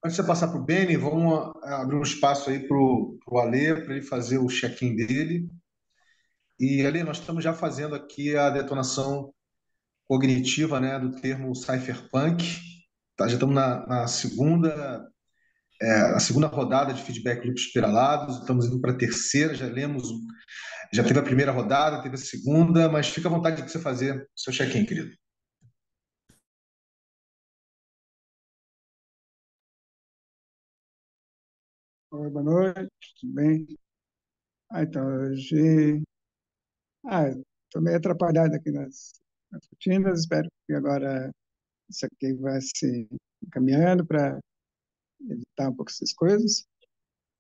antes de você passar para o Beni, vamos abrir um espaço aí para o Alê, para ele fazer o check-in dele. E, Alê, nós estamos já fazendo aqui a detonação cognitiva, né, do termo cypherpunk. Tá, já estamos na segunda rodada de feedback loops espiralados, estamos indo para a terceira, já teve a primeira rodada, teve a segunda, mas fica à vontade de você fazer o seu check-in, querido. Oi, boa noite, tudo bem? Então, hoje. Estou meio atrapalhado aqui nas rotinas, espero que agora isso aqui vai se encaminhando para evitar um pouco essas coisas.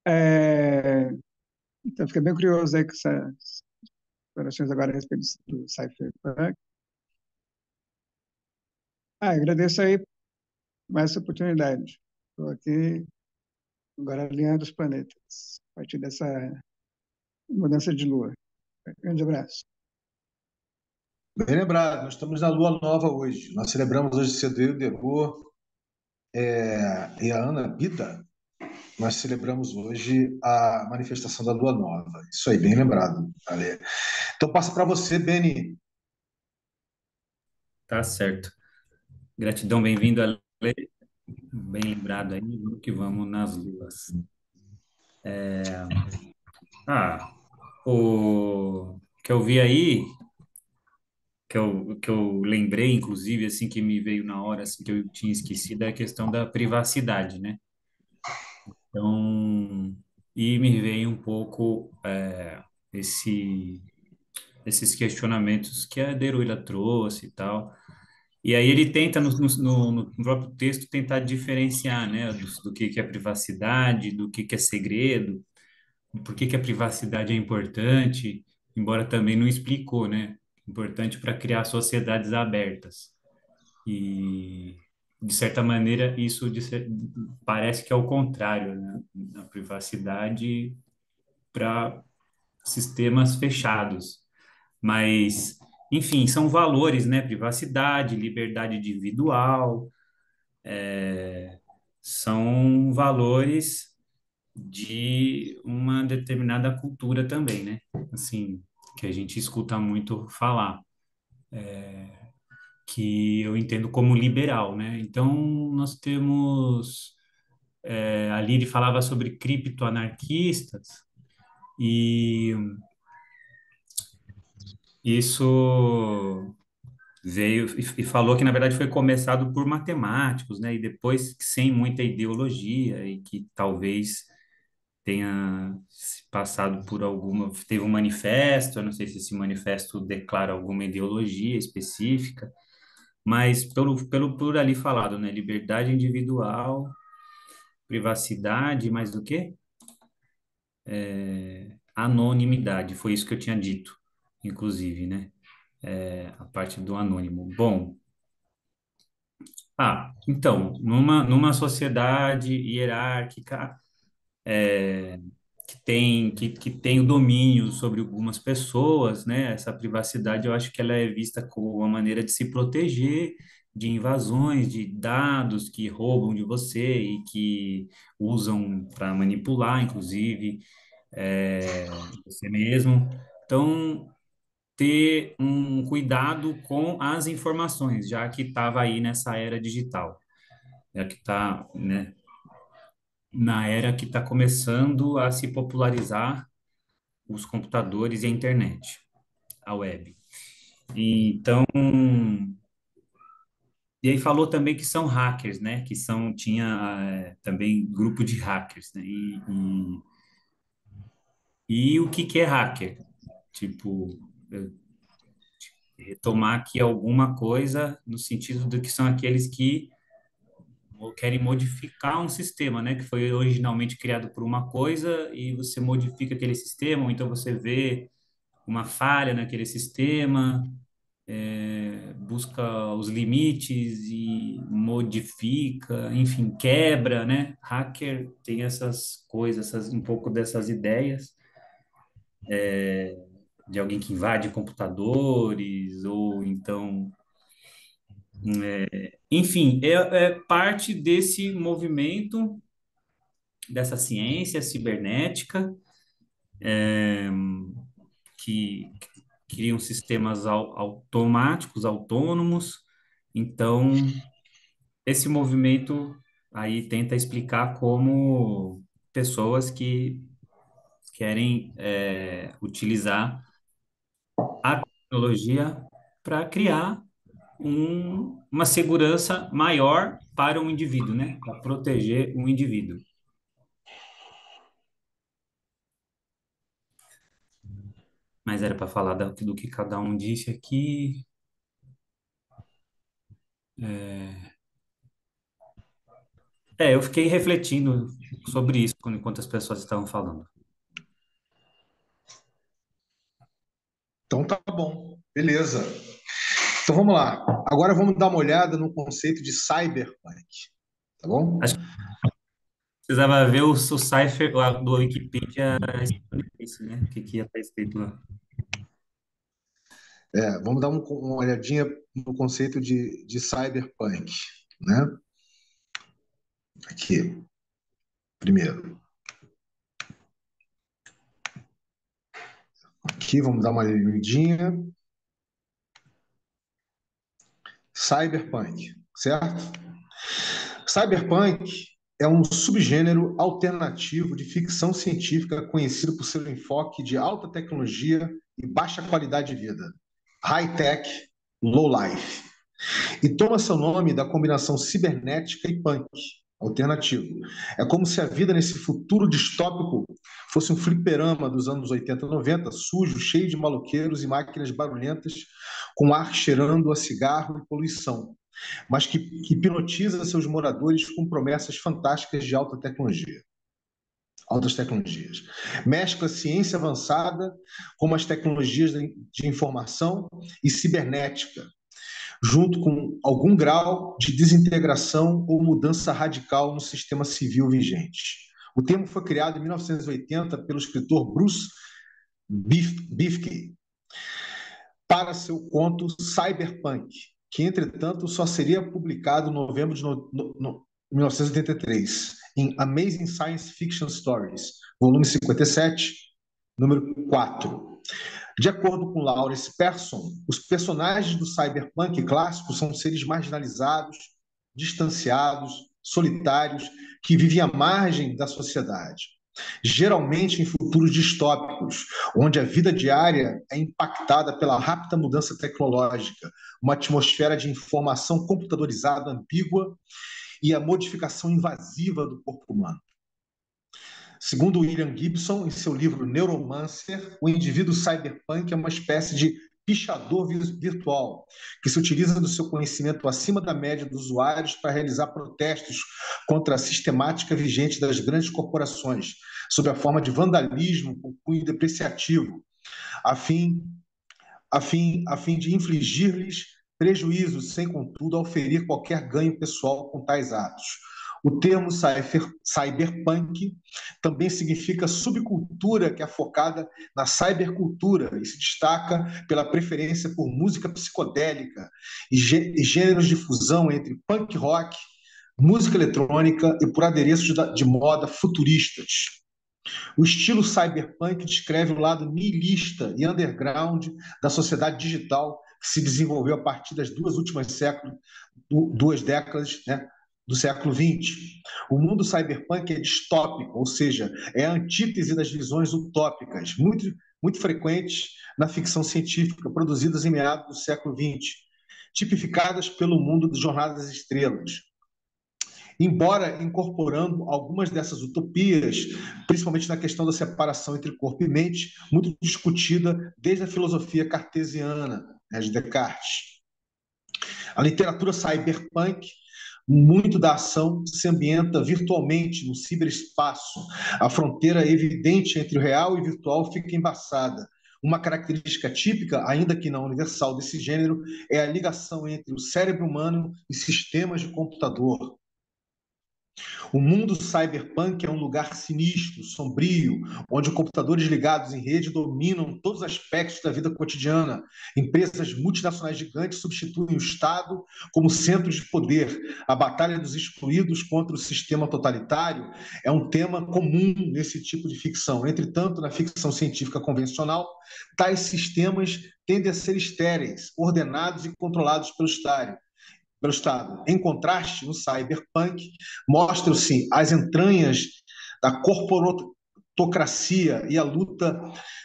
É, então, fiquei bem curioso aí com essas explorações agora a respeito do Cypherpunk. Agradeço aí mais essa oportunidade. Estou aqui agora alinhando os planetas, a partir mudança de lua. Grande abraço. Bem lembrado, nós estamos na lua nova hoje. Nós celebramos hoje cedo eu, Debô, e a Ana Bida. Nós celebramos hoje a manifestação da lua nova. Isso aí, bem lembrado, Ale. Então passa para você, Beni. Tá certo. Gratidão, bem-vindo, Ale. Bem lembrado aí, vamos que vamos nas luas. Ah, o que eu vi aí, que eu lembrei, inclusive, assim, que me veio na hora, assim, que eu tinha esquecido, é a questão da privacidade, né? Então, e me veio um pouco esse, esses questionamentos que a Deruila trouxe e tal. E aí ele tenta, no próprio texto, tentar diferenciar, né, do que é privacidade, do que é segredo, por que a privacidade é importante, embora também não explicou, né? Importante para criar sociedades abertas. E, de certa maneira, isso parece que é o contrário, né? A privacidade para sistemas fechados. Mas, enfim, são valores, né? Privacidade, liberdade individual, são valores de uma determinada cultura também, né? Assim, que a gente escuta muito falar, que eu entendo como liberal, né? Então, nós temos, ali ele falava sobre criptoanarquistas, e isso veio e falou que, na verdade, foi começado por matemáticos, né? E depois, sem muita ideologia, e que talvez tenha se passado por alguma, teve um manifesto, eu não sei se esse manifesto declara alguma ideologia específica, mas por ali falado, né? Liberdade individual, privacidade, mais do que? Anonimidade, foi isso que eu tinha dito, inclusive, né? A parte do anônimo. Bom, então, numa sociedade hierárquica, que tem o domínio sobre algumas pessoas, né? Essa privacidade, eu acho que ela é vista como uma maneira de se proteger de invasões, de dados que roubam de você e que usam para manipular, inclusive, você mesmo. Então, ter um cuidado com as informações, já que estava aí nessa era digital, já que está, né, na era que está começando a se popularizar os computadores e a internet, a web. E aí falou também que são hackers, né? Que tinha também grupo de hackers, né? E o que é hacker? Tipo, retomar aqui alguma coisa no sentido de que são aqueles que querem modificar um sistema, né? Que foi originalmente criado por uma coisa e você modifica aquele sistema, ou então você vê uma falha naquele sistema, busca os limites e modifica, enfim, quebra, né? Hacker tem essas coisas, um pouco dessas ideias de alguém que invade computadores, ou então, enfim, é parte desse movimento, dessa ciência cibernética, que criam sistemas automáticos, autônomos. Então, esse movimento aí tenta explicar como pessoas que querem utilizar a tecnologia para criar uma segurança maior para um indivíduo, né? Para proteger um indivíduo. Mas era para falar do que cada um disse aqui. Eu fiquei refletindo sobre isso enquanto as pessoas estavam falando. Então tá bom, beleza. Então vamos lá. Agora vamos dar uma olhada no conceito de cyberpunk, tá bom? Precisava ver o cipher lá do Wikipedia explicando isso, né? O que que ia estar escrito lá. Vamos dar uma olhadinha no conceito de cyberpunk, né? Aqui, primeiro. Aqui, vamos dar uma olhadinha. Cyberpunk, certo? Cyberpunk é um subgênero alternativo de ficção científica conhecido por seu enfoque de alta tecnologia e baixa qualidade de vida. High-tech, low-life. E toma seu nome da combinação cibernética e punk, alternativo. É como se a vida nesse futuro distópico fosse um fliperama dos anos 80 e 90, sujo, cheio de maloqueiros e máquinas barulhentas, com ar cheirando a cigarro e poluição, mas que hipnotiza seus moradores com promessas fantásticas de altas tecnologias. Mescla ciência avançada com as tecnologias de informação e cibernética, junto com algum grau de desintegração ou mudança radical no sistema civil vigente. O termo foi criado em 1980 pelo escritor Bruce Bifke para seu conto Cyberpunk, que, entretanto, só seria publicado em novembro de 1983, em Amazing Science Fiction Stories, volume 57, número 4. De acordo com Lawrence Persson, os personagens do cyberpunk clássico são seres marginalizados, distanciados, solitários, que vivem à margem da sociedade, geralmente em futuros distópicos, onde a vida diária é impactada pela rápida mudança tecnológica, uma atmosfera de informação computadorizada ambígua e a modificação invasiva do corpo humano. Segundo William Gibson, em seu livro Neuromancer, o indivíduo cyberpunk é uma espécie de pichador virtual, que se utiliza do seu conhecimento acima da média dos usuários para realizar protestos contra a sistemática vigente das grandes corporações, sob a forma de vandalismo com cunho depreciativo, a fim de infligir-lhes prejuízos, sem, contudo, auferir qualquer ganho pessoal com tais atos. O termo cyberpunk também significa subcultura que é focada na cybercultura e se destaca pela preferência por música psicodélica e gêneros de fusão entre punk rock, música eletrônica e por adereços de moda futuristas. O estilo cyberpunk descreve o lado nihilista e underground da sociedade digital que se desenvolveu a partir das duas décadas, né, do século XX. O mundo cyberpunk é distópico, ou seja, é a antítese das visões utópicas, muito frequentes na ficção científica, produzidas em meados do século XX, tipificadas pelo mundo de Jornada das Estrelas. Embora incorporando algumas dessas utopias, principalmente na questão da separação entre corpo e mente, muito discutida desde a filosofia cartesiana, né, de Descartes. A literatura cyberpunk, muito da ação se ambienta virtualmente no ciberespaço. A fronteira evidente entre o real e o virtual fica embaçada. Uma característica típica, ainda que não universal, desse gênero é a ligação entre o cérebro humano e sistemas de computador. O mundo cyberpunk é um lugar sinistro, sombrio, onde computadores ligados em rede dominam todos os aspectos da vida cotidiana. Empresas multinacionais gigantes substituem o Estado como centro de poder. A batalha dos excluídos contra o sistema totalitário é um tema comum nesse tipo de ficção. Entretanto, na ficção científica convencional, tais sistemas tendem a ser estéreis, ordenados e controlados pelo Estado. Em contraste, no cyberpunk, mostram-se as entranhas da corporatocracia e a luta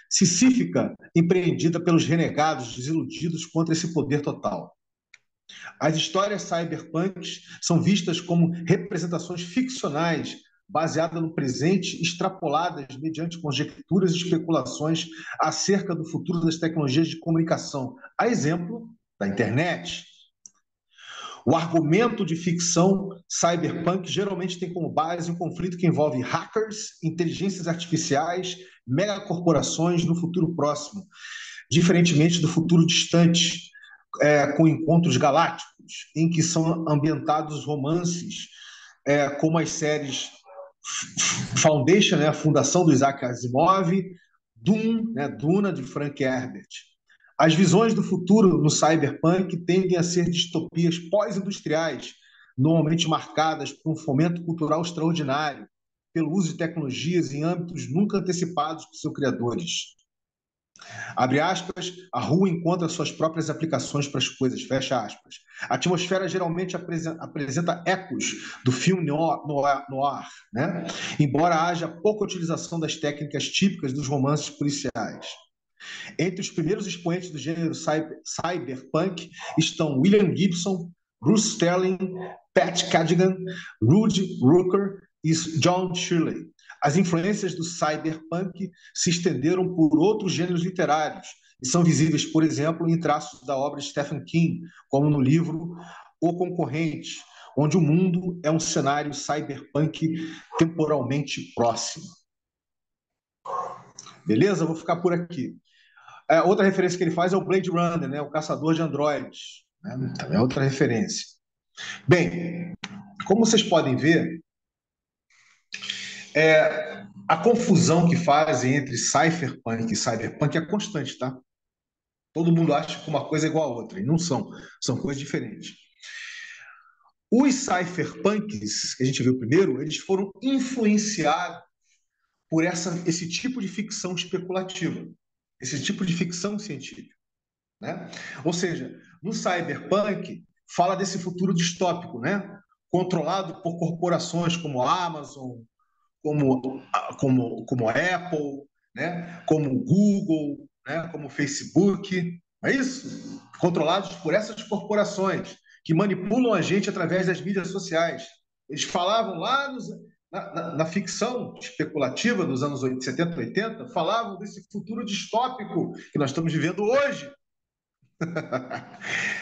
sisífica empreendida pelos renegados desiludidos contra esse poder total. As histórias cyberpunks são vistas como representações ficcionais baseadas no presente, extrapoladas mediante conjecturas e especulações acerca do futuro das tecnologias de comunicação, a exemplo da internet. O argumento de ficção cyberpunk geralmente tem como base um conflito que envolve hackers, inteligências artificiais, megacorporações no futuro próximo, diferentemente do futuro distante, com encontros galácticos, em que são ambientados romances, como as séries Foundation, né, a fundação do Isaac Asimov, Dune, né, Duna, de Frank Herbert. As visões do futuro no cyberpunk tendem a ser distopias pós-industriais, normalmente marcadas por um fomento cultural extraordinário, pelo uso de tecnologias em âmbitos nunca antecipados por seus criadores. Abre aspas, a rua encontra suas próprias aplicações para as coisas, fecha aspas. A atmosfera geralmente apresenta ecos do filme noir, né? Embora haja pouca utilização das técnicas típicas dos romances policiais. Entre os primeiros expoentes do gênero cyberpunk estão William Gibson, Bruce Sterling, Pat Cadigan, Rudy Rucker e John Shirley. As influências do cyberpunk se estenderam por outros gêneros literários e são visíveis, por exemplo, em traços da obra de Stephen King, como no livro O Concorrente, onde o mundo é um cenário cyberpunk temporalmente próximo. Beleza? Vou ficar por aqui. Outra referência que ele faz é o Blade Runner, né? O Caçador de Androides. Né? Também é outra referência. Bem, como vocês podem ver, a confusão que fazem entre cypherpunk e cyberpunk é constante, tá? Todo mundo acha que uma coisa é igual a outra, e não são. São coisas diferentes. Os cypherpunks, que a gente viu primeiro, eles foram influenciados por esse tipo de ficção especulativa, esse tipo de ficção científica. Né? Ou seja, no cyberpunk, fala desse futuro distópico, né? Controlado por corporações como a Amazon, como a Apple, né? Como o Google, né? Como o Facebook, é isso? Controlados por essas corporações que manipulam a gente através das mídias sociais. Eles falavam lá na ficção especulativa dos anos 70, 80, falavam desse futuro distópico que nós estamos vivendo hoje.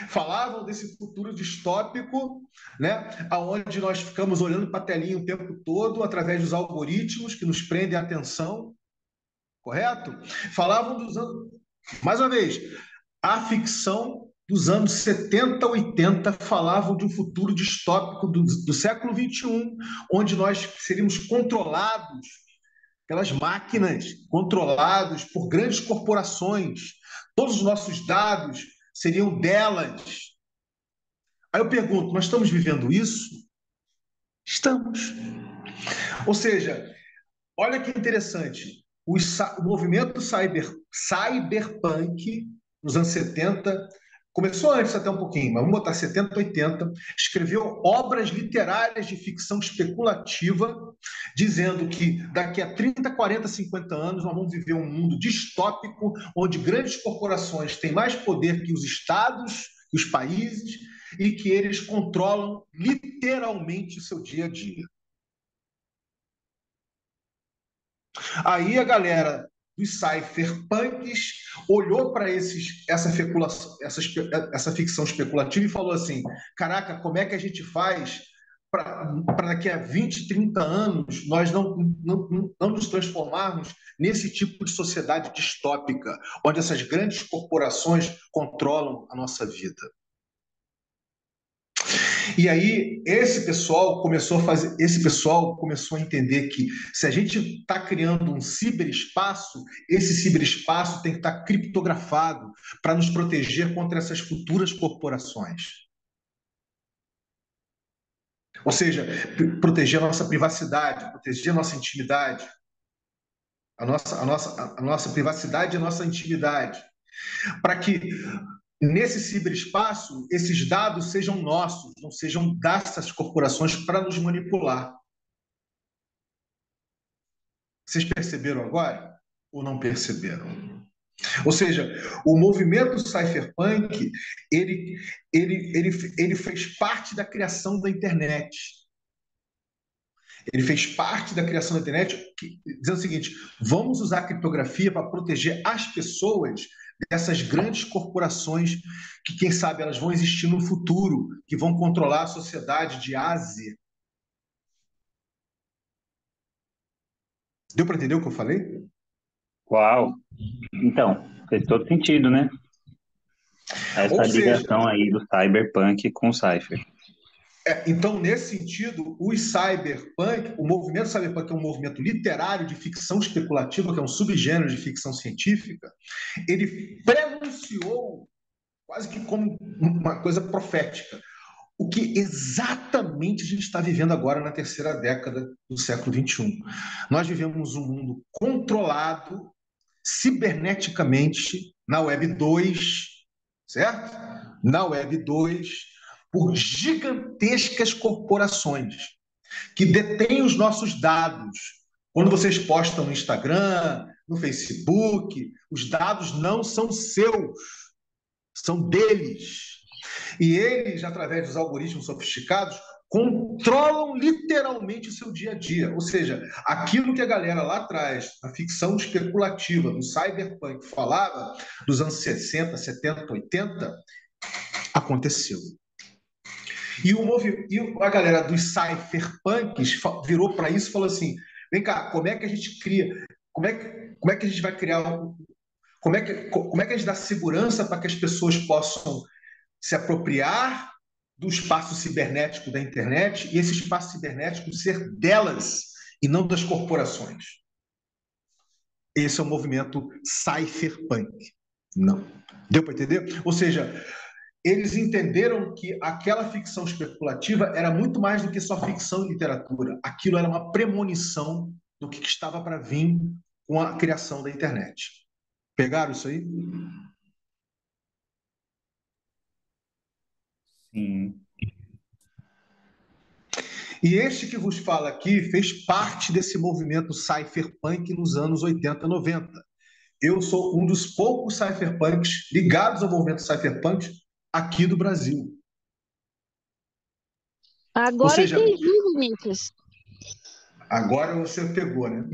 Falavam desse futuro distópico, né, onde nós ficamos olhando para a telinha o tempo todo através dos algoritmos que nos prendem a atenção, correto? Falavam dos anos... Mais uma vez, a ficção dos anos 70, 80 falavam de um futuro distópico do século XXI, onde nós seríamos controlados pelas máquinas, controlados por grandes corporações. Todos os nossos dados seriam delas. Aí eu pergunto, nós estamos vivendo isso? Estamos. Ou seja, olha que interessante, o movimento cyberpunk, nos anos 70, começou antes até um pouquinho, mas vamos botar 70, 80, escreveu obras literárias de ficção especulativa, dizendo que daqui a 30, 40, 50 anos nós vamos viver um mundo distópico, onde grandes corporações têm mais poder que os estados, que os países, e que eles controlam literalmente o seu dia a dia. Aí a galera dos cypherpunks olhou para essa ficção especulativa e falou assim, caraca, como é que a gente faz para daqui a 20, 30 anos nós não nos transformarmos nesse tipo de sociedade distópica, onde essas grandes corporações controlam a nossa vida. E aí esse pessoal começou a entender que se a gente está criando um ciberespaço, esse ciberespaço tem que estar criptografado para nos proteger contra essas futuras corporações. Ou seja, proteger a nossa privacidade, proteger a nossa intimidade, a nossa privacidade e a nossa intimidade, para que nesse ciberespaço, esses dados sejam nossos, não sejam dessas corporações para nos manipular. Vocês perceberam agora ou não perceberam? Ou seja, o movimento cypherpunk, ele fez parte da criação da internet. Ele fez parte da criação da internet, dizendo o seguinte, vamos usar a criptografia para proteger as pessoas dessas grandes corporações que, quem sabe, elas vão existir no futuro, que vão controlar a sociedade de A a Z. Deu para entender o que eu falei? Uau! Então, fez todo sentido, né? Essa Ou seja, ligação aí do cyberpunk com o cypher. Então, nesse sentido, os cyberpunk, o movimento cyberpunk é um movimento literário de ficção especulativa, que é um subgênero de ficção científica. Ele prenunciou quase que como uma coisa profética o que exatamente a gente está vivendo agora na terceira década do século XXI. Nós vivemos um mundo controlado ciberneticamente na Web 2, certo? Na Web 2, por gigantescas corporações que detêm os nossos dados. Quando vocês postam no Instagram, no Facebook, os dados não são seus, são deles. E eles, através dos algoritmos sofisticados, controlam literalmente o seu dia a dia. Ou seja, aquilo que a galera lá atrás, a ficção especulativa, do cyberpunk, falava, dos anos 60, 70, 80, aconteceu. E a galera dos cypherpunks virou para isso e falou assim: vem cá, como é que a gente cria? Como é que a gente vai criar? Como é que a gente dá segurança para que as pessoas possam se apropriar do espaço cibernético da internet e esse espaço cibernético ser delas e não das corporações? Esse é o movimento cypherpunk. Não. Deu para entender? Ou seja, eles entenderam que aquela ficção especulativa era muito mais do que só ficção e literatura. Aquilo era uma premonição do que estava para vir com a criação da internet. Pegaram isso aí? Sim. E este que vos fala aqui fez parte desse movimento cypherpunk nos anos 80, 90. Eu sou um dos poucos cypherpunks ligados ao movimento cypherpunk aqui do Brasil. Ou Agora seja, entendi, Vinícius. agora você pegou, né?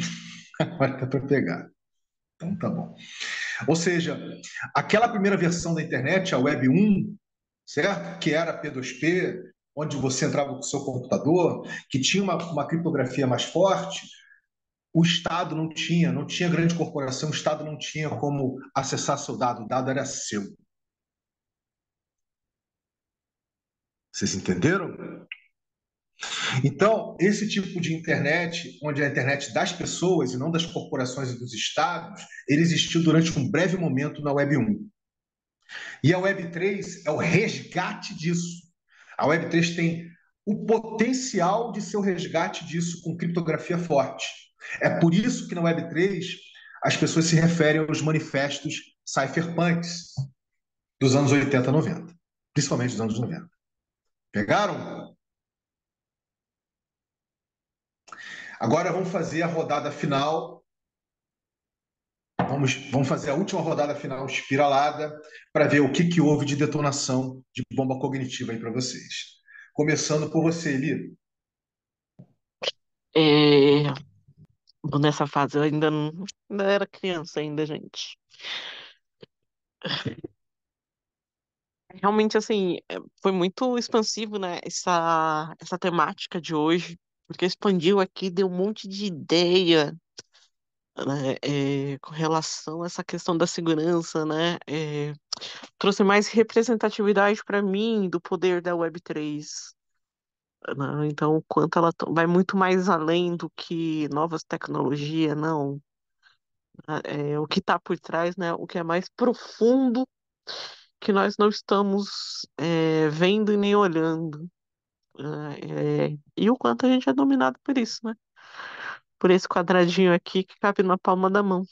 Agora está para pegar. Então tá bom. Ou seja, aquela primeira versão da internet, a Web 1, certo? Que era P2P, onde você entrava com o seu computador, que tinha uma criptografia mais forte, o Estado não tinha grande corporação, o Estado não tinha como acessar seu dado, o dado era seu. Vocês entenderam? Então, esse tipo de internet, onde é a internet das pessoas e não das corporações e dos estados, ele existiu durante um breve momento na Web 1. E a Web 3 é o resgate disso. A Web 3 tem o potencial de ser o resgate disso com criptografia forte. É por isso que na Web 3 as pessoas se referem aos manifestos cypherpunks dos anos 80, 90, principalmente dos anos 90. Pegaram? Agora vamos fazer a rodada final. Vamos fazer a última rodada final espiralada para ver o que houve de detonação de bomba cognitiva aí para vocês. Começando por você, Eli. É, nessa fase eu ainda era criança ainda, gente. Realmente, assim, foi muito expansivo, né, essa temática de hoje, porque expandiu aqui, deu um monte de ideia, né, com relação a essa questão da segurança, né, trouxe mais representatividade para mim do poder da Web3, né, então, o quanto ela vai muito mais além do que novas tecnologias, não, o que está por trás, né, o que é mais profundo que nós não estamos vendo e nem olhando. E o quanto a gente é dominado por isso, né? Por esse quadradinho aqui que cabe na palma da mão.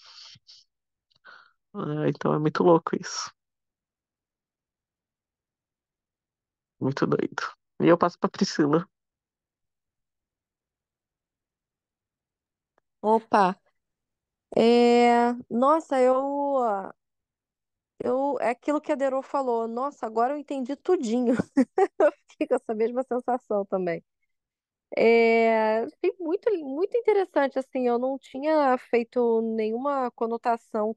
Então é muito louco isso. Muito doido. E eu passo pra Priscila. Opa, nossa, é aquilo que a Dero falou. Nossa, agora eu entendi tudinho. Eu fiquei com essa mesma sensação também. Achei muito interessante, assim, eu não tinha feito nenhuma conotação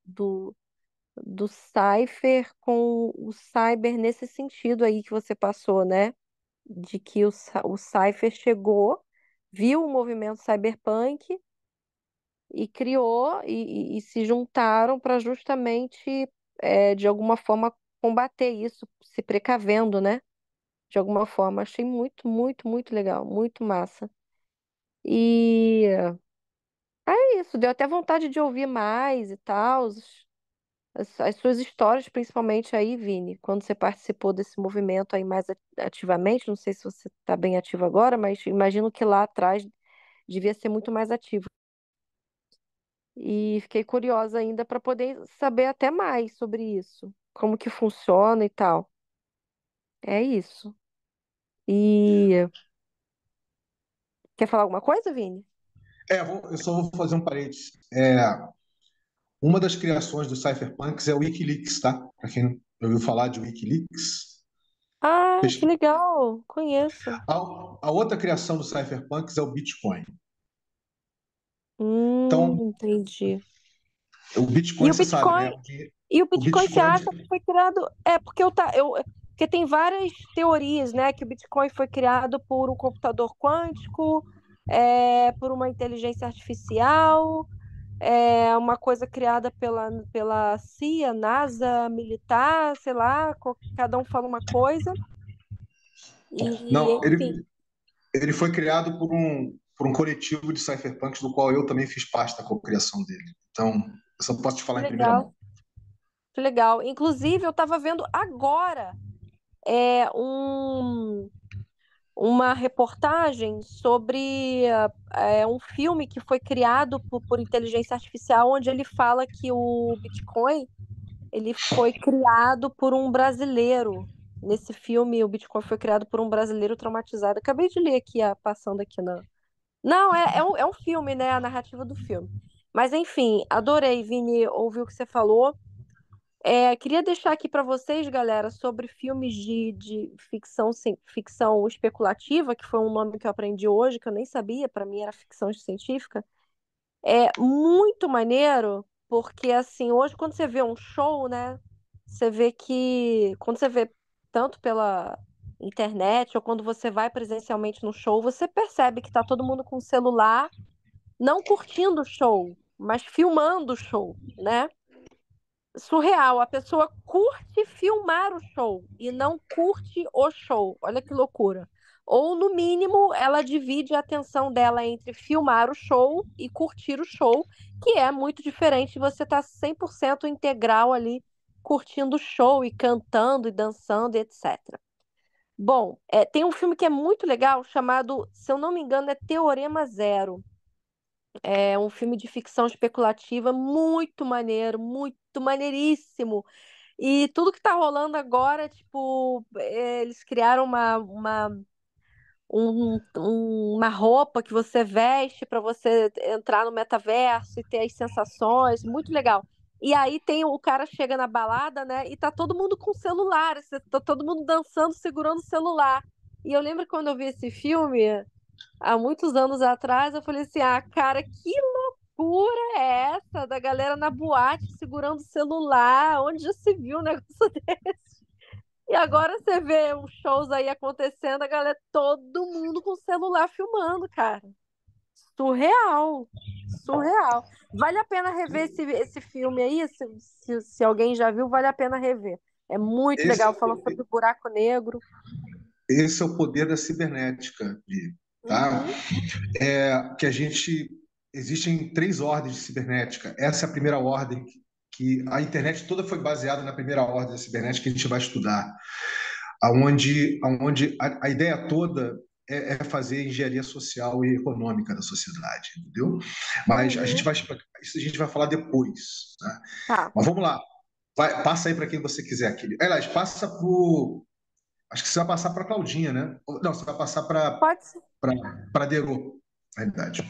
do Cypher com o Cyber nesse sentido aí que você passou, né? De que o Cypher chegou, viu o movimento cyberpunk e criou e se juntaram para justamente, de alguma forma, combater isso, se precavendo, né? de alguma forma. Achei muito, muito, muito legal, muito massa. E é isso, deu até vontade de ouvir mais e tal. As suas histórias, principalmente aí, Vini, quando você participou desse movimento aí mais ativamente, não sei se você está bem ativo agora, mas imagino que lá atrás devia ser muito mais ativo. E fiquei curiosa ainda para poder saber até mais sobre isso, como que funciona e tal. É isso. E quer falar alguma coisa, Vini? Eu só vou fazer um parênteses. Uma das criações do Cypherpunks é o Wikileaks, tá? Para quem não ouviu falar de Wikileaks. Ah, que pesqui- legal! Conheço. A outra criação do Cypherpunks é o Bitcoin. Então, Entendi. o E Bitcoin, o você sabe, né? Bitcoin, e o O Bitcoin você Bitcoin, acha que foi criado? É porque porque tem várias teorias, né? Que o Bitcoin foi criado por um computador quântico, por uma inteligência artificial, uma coisa criada pela CIA, NASA, militar, sei lá, cada um fala uma coisa. E, não, enfim, ele foi criado por um coletivo de cypherpunks do qual eu também fiz parte da cocriação dele. Então, eu só posso te que falar em primeira legal, mão. que legal. Inclusive, eu estava vendo agora é, um uma reportagem sobre um filme que foi criado por inteligência artificial, onde ele fala que o Bitcoin ele foi criado por um brasileiro. Nesse filme, o Bitcoin foi criado por um brasileiro traumatizado. Acabei de ler aqui, passando aqui na. Não, é um filme, né? A narrativa do filme. Mas enfim, adorei, Vini, ouvir o que você falou. Queria deixar aqui para vocês, galera, sobre filmes de ficção, ficção especulativa, que foi um nome que eu aprendi hoje, que eu nem sabia, para mim era ficção científica. É muito maneiro, porque assim, hoje quando você vê um show, né, você vê que quando você vê tanto pela internet ou quando você vai presencialmente no show, você percebe que tá todo mundo com o celular, não curtindo o show, mas filmando o show, né? Surreal. A pessoa curte filmar o show e não curte o show. Olha que loucura. Ou, no mínimo, ela divide a atenção dela entre filmar o show e curtir o show, que é muito diferente de você estar 100% integral ali curtindo o show e cantando e dançando, e etc. Bom, tem um filme que é muito legal chamado, se eu não me engano, é Teorema Zero. É um filme de ficção especulativa muito maneiro, muito maneiríssimo. E tudo que tá rolando agora, tipo, eles criaram uma roupa que você veste para você entrar no metaverso e ter as sensações, muito legal. E aí tem o cara chega na balada, né? E tá todo mundo com celular, tá todo mundo dançando, segurando o celular. E eu lembro que quando eu vi esse filme, há muitos anos atrás, eu falei assim: ah, cara, que loucura é essa da galera na boate segurando o celular? Onde já se viu um negócio desse? E agora você vê uns shows aí acontecendo, a galera, todo mundo com o celular filmando, cara. Surreal. Surreal. Vale a pena rever esse filme aí, se alguém já viu, vale a pena rever. É muito Esse, legal, falando sobre o buraco negro. esse é o poder da cibernética, tá? Uhum, Que a gente existem três ordens de cibernética. Essa é a primeira ordem que a internet toda foi baseada na primeira ordem da cibernética que a gente vai estudar, aonde a ideia toda é fazer engenharia social e econômica da sociedade, entendeu? Mas uhum. isso a gente vai falar depois, né? Tá, Mas vamos lá, passa aí para quem você quiser, aquele. Aliás, passa para acho que você vai passar para Claudinha, né? Não, você vai passar pode ser. para Derô, na realidade.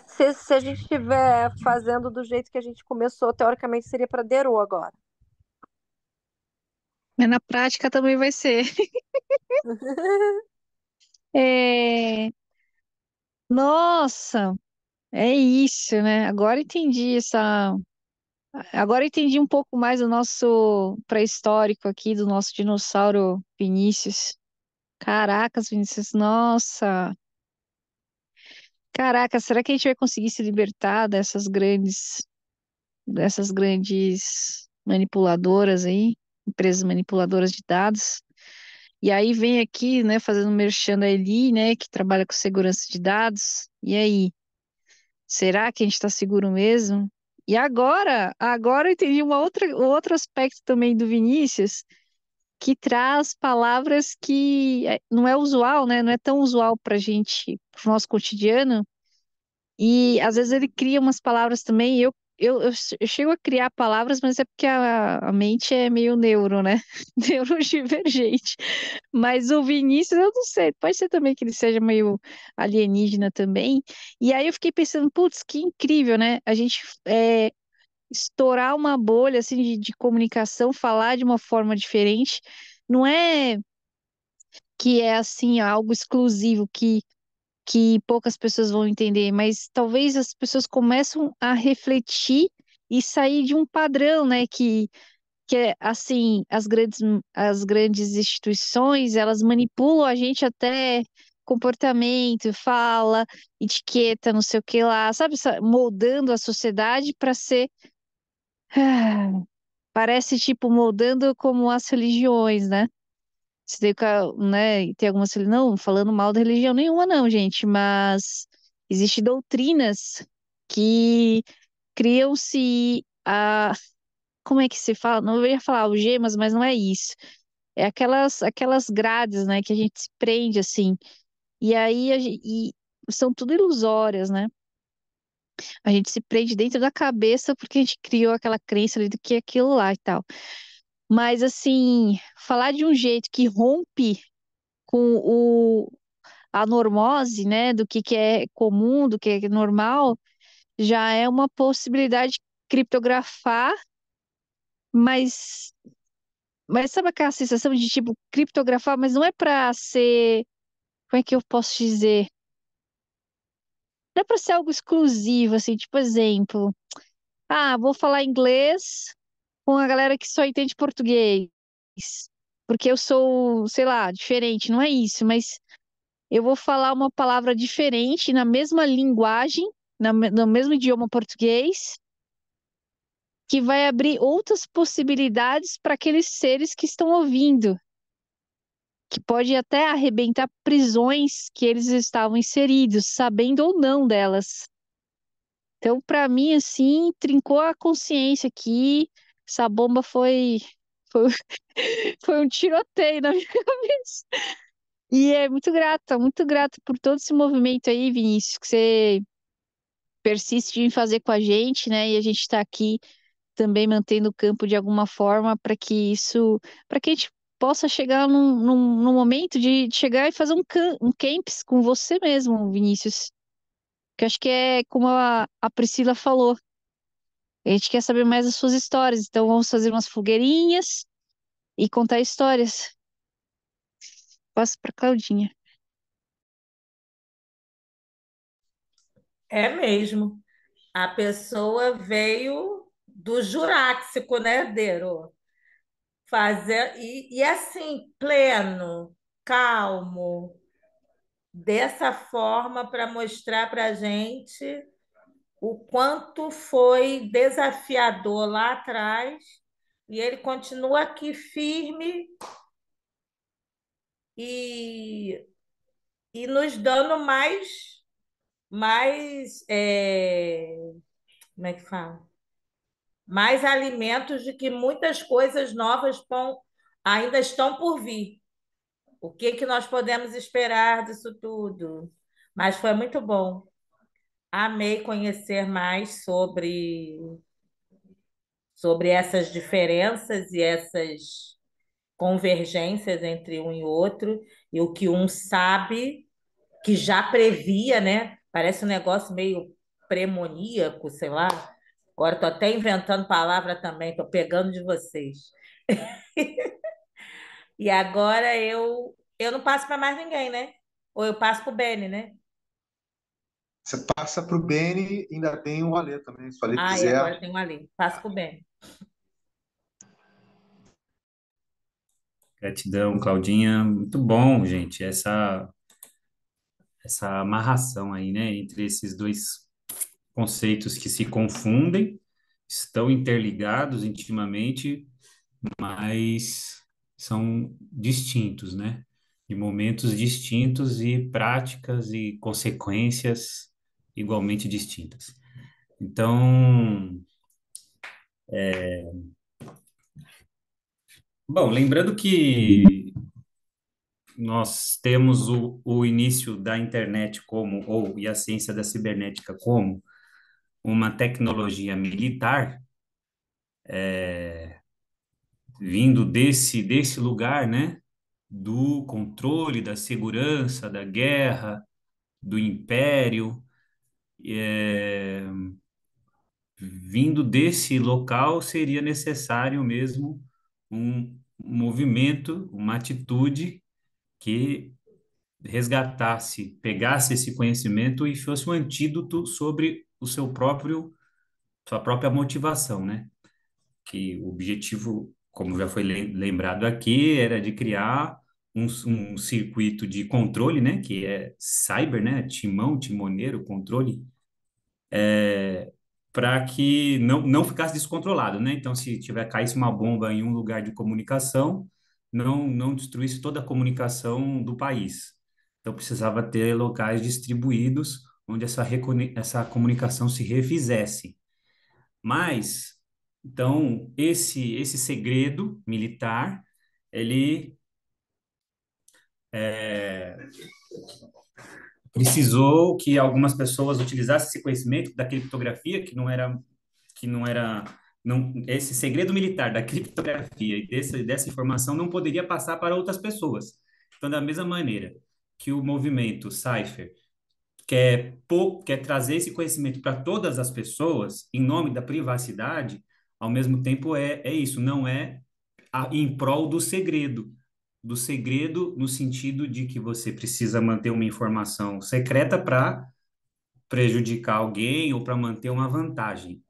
Se a gente estiver fazendo do jeito que a gente começou, teoricamente seria para Dero agora. Mas na prática também vai ser. É, Nossa, é isso, né? Agora entendi um pouco mais do nosso pré-histórico aqui, do nosso dinossauro Vinícius. Caracas, Vinícius, nossa. Caraca, será que a gente vai conseguir se libertar dessas grandes manipuladoras aí, empresas manipuladoras de dados? E aí vem aqui, né, fazendo merchan da Eli, né, que trabalha com segurança de dados. E aí, será que a gente está seguro mesmo? E agora eu entendi um outro aspecto também do Vinícius, que traz palavras que não é usual, né? Não é tão usual para gente, pro nosso cotidiano. E às vezes ele cria umas palavras também. Eu chego a criar palavras, mas é porque a mente é meio neuro, né? Neurodivergente. Mas o Vinícius, eu não sei, pode ser também que ele seja meio alienígena também. E aí eu fiquei pensando, putz, que incrível, né? A gente estourar uma bolha assim de comunicação, falar de uma forma diferente. Não é que é assim algo exclusivo que poucas pessoas vão entender, mas talvez as pessoas começam a refletir e sair de um padrão, né? Que é assim, as grandes instituições, elas manipulam a gente até comportamento, fala, etiqueta, não sei o que lá, sabe, moldando a sociedade para ser, parece tipo moldando como as religiões, né? Você tem, né, e tem algumas, não, falando mal da religião nenhuma, não, gente, mas existem doutrinas que criam-se como é que se fala? Não eu ia falar algemas, mas não é isso. É aquelas grades, né, que a gente se prende assim. E aí e são tudo ilusórias, né? A gente se prende dentro da cabeça porque a gente criou aquela crença ali do que é aquilo lá e tal. Mas assim, falar de um jeito que rompe com a normose, né, do que é comum, do que é normal, já é uma possibilidade de criptografar, mas sabe aquela sensação de tipo criptografar, mas não é para ser, como é que eu posso dizer? Não é para ser algo exclusivo, assim, tipo exemplo, vou falar inglês com a galera que só entende português, porque eu sou, sei lá, diferente, não é isso, mas eu vou falar uma palavra diferente na mesma linguagem, no mesmo idioma português, que vai abrir outras possibilidades para aqueles seres que estão ouvindo, que pode até arrebentar prisões que eles estavam inseridos, sabendo ou não delas. Então, para mim, assim, trincou a consciência aqui. Essa bomba foi, foi um tiroteio na minha cabeça. E é muito grata por todo esse movimento aí, Vinícius, que você persiste em fazer com a gente, né? E a gente está aqui também mantendo o campo de alguma forma para que a gente possa chegar num momento de chegar e fazer um camps com você mesmo, Vinícius. Que eu acho que é como a Priscila falou. A gente quer saber mais das suas histórias, então vamos fazer umas fogueirinhas e contar histórias. Passo para Claudinha. É mesmo. A pessoa veio do Jurássico, né, Dero? Fazer, e assim, pleno, calmo, dessa forma para mostrar para a gente o quanto foi desafiador lá atrás, e ele continua aqui firme e, e nos dando como é que fala? Mais alimentos de que muitas coisas novas ainda estão por vir. O que que nós podemos esperar disso tudo? Mas foi muito bom. Amei conhecer mais sobre essas diferenças e essas convergências entre um e outro, e o que um sabe, que já previa, né? Parece um negócio meio premoníaco, sei lá. Agora estou até inventando palavra também, estou pegando de vocês. E agora eu não passo para mais ninguém, né? Ou eu passo para o Beni, né? Você passa para o Beni, ainda tem o Alê também, se o Alê Ah, e agora quiser. tem um ali. Passo para o Beni. Gratidão, Claudinha. Muito bom, gente, essa amarração aí, né, entre esses dois conceitos que se confundem, estão interligados intimamente, mas são distintos, né? De momentos distintos e práticas e consequências igualmente distintas. Então, bom, lembrando que nós temos o início da internet como, e a ciência da cibernética como uma tecnologia militar, vindo desse lugar, né? Do controle, da segurança, da guerra, do império, é, vindo desse local seria necessário mesmo um movimento, uma atitude que resgatasse, pegasse esse conhecimento e fosse um antídoto sobre o seu próprio, sua própria motivação, né? Que o objetivo, como já foi lembrado aqui, era de criar um circuito de controle, né? Que é cyber, né? Timão, timoneiro, controle, para que não ficasse descontrolado, né? Então, se tiver caísse uma bomba em um lugar de comunicação, não destruísse toda a comunicação do país. Então, precisava ter locais distribuídos onde essa comunicação se refizesse. Mas, então, esse segredo militar, ele precisou que algumas pessoas utilizassem esse conhecimento da criptografia, esse segredo militar da criptografia e dessa informação não poderia passar para outras pessoas. Então, da mesma maneira que o movimento Cypher quer trazer esse conhecimento para todas as pessoas em nome da privacidade, ao mesmo tempo é isso, não é em prol do segredo no sentido de que você precisa manter uma informação secreta para prejudicar alguém ou para manter uma vantagem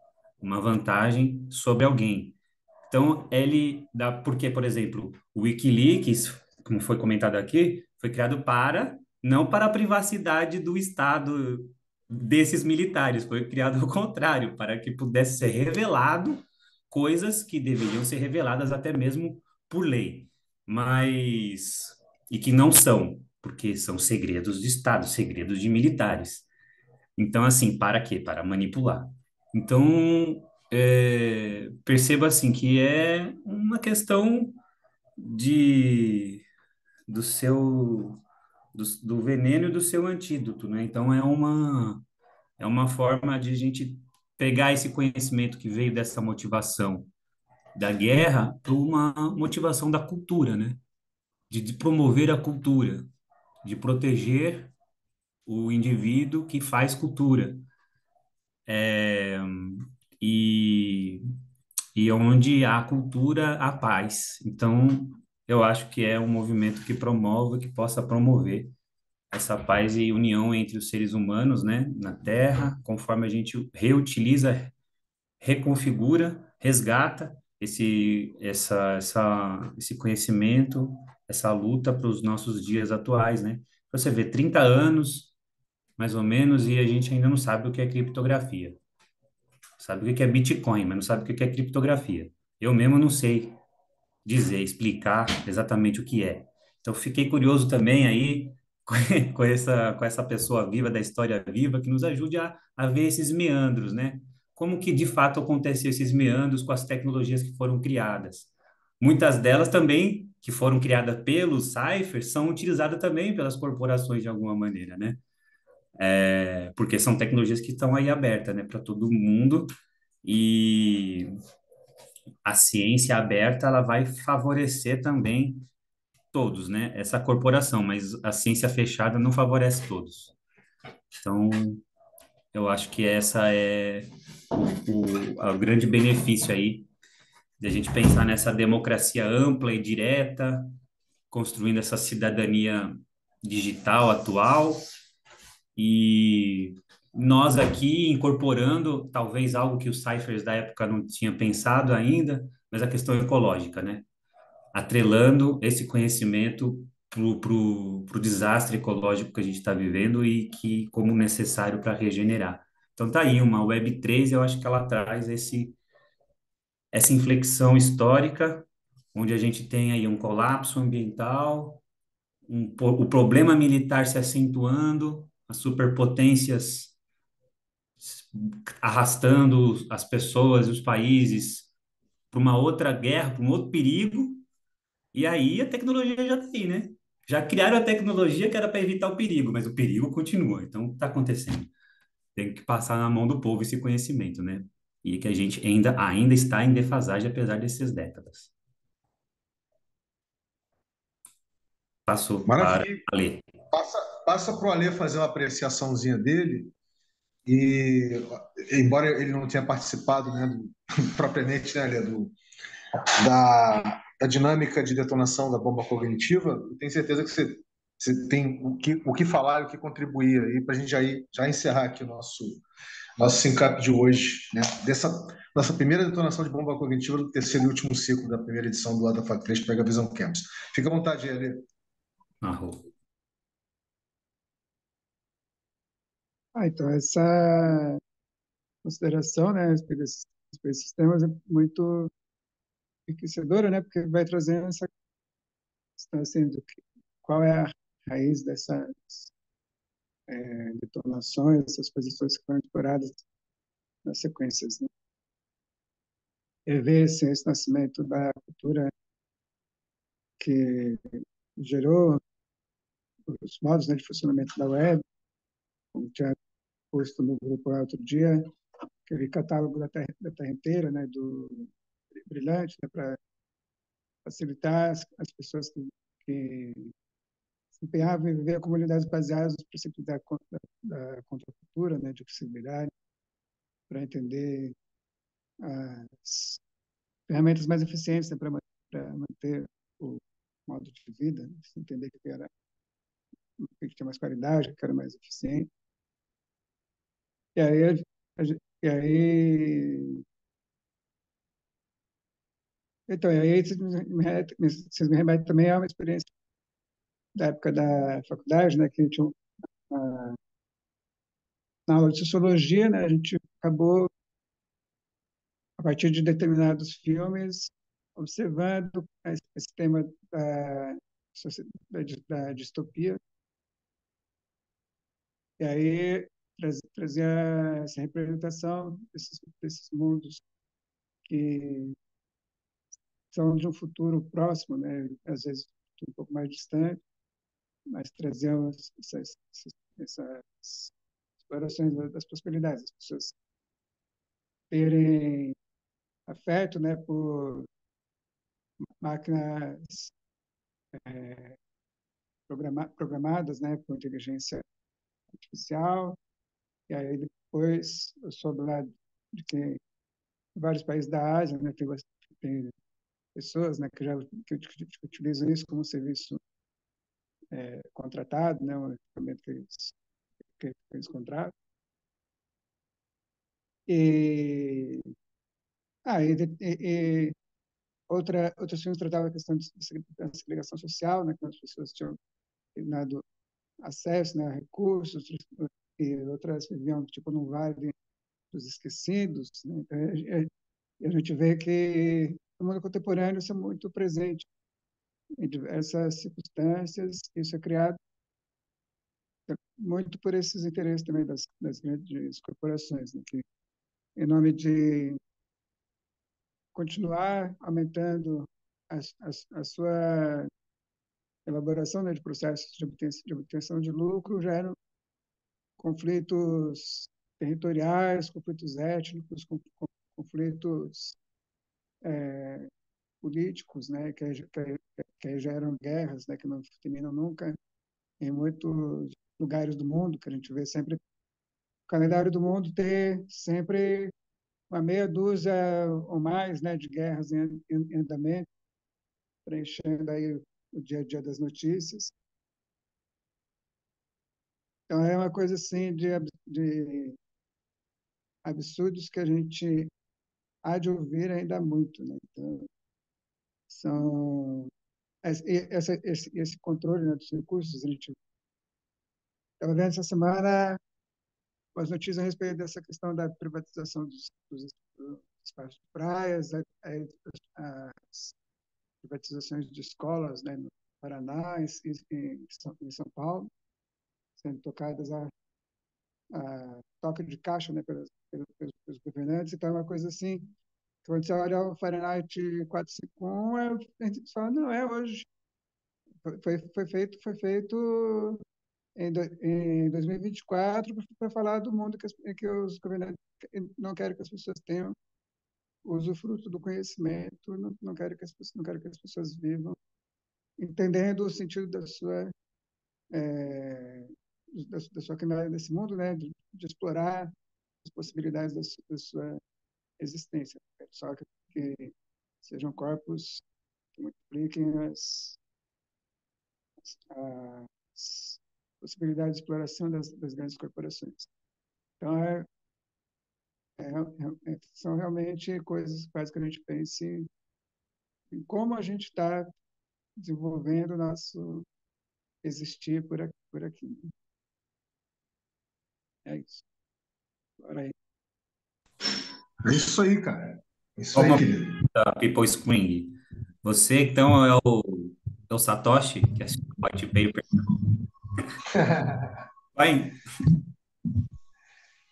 sobre alguém. Então, porque, por exemplo, o WikiLeaks, como foi comentado aqui, foi criado não para a privacidade do Estado desses militares, foi criado ao contrário, para que pudesse ser revelado coisas que deveriam ser reveladas até mesmo por lei, mas e que não são, porque são segredos de Estado, segredos de militares. Então, assim, para quê? Para manipular. Então, perceba assim que é uma questão de do seu do veneno e do seu antídoto, né? Então é uma forma de a gente pegar esse conhecimento que veio dessa motivação da guerra para uma motivação da cultura, né? De promover a cultura, de proteger o indivíduo que faz cultura. E e onde há cultura, há paz. Então, eu acho que é um movimento que promove, que possa promover essa paz e união entre os seres humanos, né, na Terra, conforme a gente reutiliza, reconfigura, resgata esse conhecimento, essa luta para os nossos dias atuais, né? Você vê 30 anos, mais ou menos, e a gente ainda não sabe o que é criptografia. Sabe o que é Bitcoin, mas não sabe o que é criptografia. Eu mesmo não sei dizer, explicar exatamente o que é. Então, fiquei curioso também aí com essa pessoa viva, da história viva, que nos ajude a ver esses meandros, né? Como que de fato aconteceu esses meandros com as tecnologias que foram criadas. Muitas delas também, que foram criadas pelos ciphers, são utilizadas também pelas corporações de alguma maneira, né? Porque são tecnologias que estão aí abertas, né, para todo mundo, e a ciência aberta ela vai favorecer também todos, né, essa corporação, mas a ciência fechada não favorece todos. Então, eu acho que essa é o grande benefício aí de a gente pensar nessa democracia ampla e direta, construindo essa cidadania digital atual. E nós aqui incorporando talvez algo que os ciphers da época não tinham pensado ainda, mas a questão ecológica, né? Atrelando esse conhecimento pro desastre ecológico que a gente está vivendo e que como necessário para regenerar. Então tá aí uma Web3, eu acho que ela traz essa inflexão histórica onde a gente tem aí um colapso ambiental, o problema militar se acentuando, as superpotências arrastando as pessoas e os países para uma outra guerra, para um outro perigo, e aí a tecnologia já está aí, né? Já criaram a tecnologia que era para evitar o perigo, mas o perigo continua. Então, o que está acontecendo? Tem que passar na mão do povo esse conhecimento, né? E que a gente ainda está em defasagem, apesar dessas décadas. Passou para Maravilha. a Lê. Passa para o Alê fazer uma apreciaçãozinha dele. E, embora ele não tenha participado, né, propriamente, né, Alê, da dinâmica de detonação da bomba cognitiva, eu tenho certeza que você tem o que falar e o que contribuir aí para a gente já encerrar aqui o nosso Syncap de hoje, né? Dessa nossa primeira detonação de bomba cognitiva do terceiro e último ciclo da primeira edição do ADAFA 3 Pega Visão Camps. Fica à vontade, Alê. Arro. Então, essa consideração, né, a respeito desses temas é muito enriquecedora, né, porque vai trazendo essa questão, assim, qual é a raiz dessas detonações, essas coisas todas que foram exploradas nas sequências, né? E ver esse nascimento da cultura que gerou os modos, né, de funcionamento da web, como tinha posto no grupo lá outro dia, aquele catálogo da Terra inteira, né, do Brilhante, né, para facilitar as pessoas que se empenhavam em viver comunidades baseadas nos princípios da contracultura, né, de acessibilidade, para entender as ferramentas mais eficientes, né, para manter o modo de vida, né, entender o que tinha mais qualidade, o que era mais eficiente. E aí, e aí então, e aí vocês me remetem também a uma experiência da época da faculdade, né, que tinha uma, na aula de sociologia, né, a gente acabou, a partir de determinados filmes, observando esse tema da distopia, e aí trazia essa representação desses mundos que são de um futuro próximo, né, às vezes um pouco mais distante, mas traziam essas explorações das possibilidades, as pessoas terem afeto, né, por máquinas programadas, né, com inteligência artificial, e aí depois eu soube lá de que em vários países da Ásia, né, tem pessoas, né, que utilizam isso como serviço contratado, né, um equipamento que eles contratam. E, outros filmes tratavam a questão da segregação social, né, que as pessoas tinham determinado acesso, né, a recursos, e outras viviam tipo num vale dos esquecidos, né? Então, a gente vê que no mundo contemporâneo isso é muito presente em diversas circunstâncias. Isso é criado muito por esses interesses também das grandes corporações, né, que em nome de continuar aumentando a sua elaboração, né, de processos de obtenção de lucro, geram conflitos territoriais, conflitos étnicos, conflitos políticos, né, que geram guerras, né, que não terminam nunca em muitos lugares do mundo, que a gente vê sempre o calendário do mundo ter sempre uma meia dúzia ou mais, né, de guerras em andamento, preenchendo aí o dia a dia das notícias. Então é uma coisa assim de absurdos que a gente há de ouvir ainda muito, né? Então, são esse controle, né, dos recursos. A gente estava vendo essa semana as notícias a respeito dessa questão da privatização dos espaços de praias, as privatizações de escolas, né, no Paraná em São Paulo, sendo tocadas a toque de caixa, né, pelos governantes. Então, é uma coisa assim, quando você olha o Fahrenheit 451, a gente fala, não, hoje. Foi feito em 2024 para falar do mundo que os governantes não querem que as pessoas tenham usufruto do conhecimento, não querem não querem que as pessoas vivam entendendo o sentido da sua caminhada nesse mundo, né, de explorar as possibilidades da sua existência. Só que sejam corpos que multipliquem as possibilidades de exploração das grandes corporações. Então, são realmente coisas que fazem que a gente pense em como a gente está desenvolvendo o nosso existir por aqui. É isso. Bora aí. É isso aí, cara. É isso Qual o aí, nome querido. da People Spring? Você, então, é o Satoshi, que assina o white paper. Vai.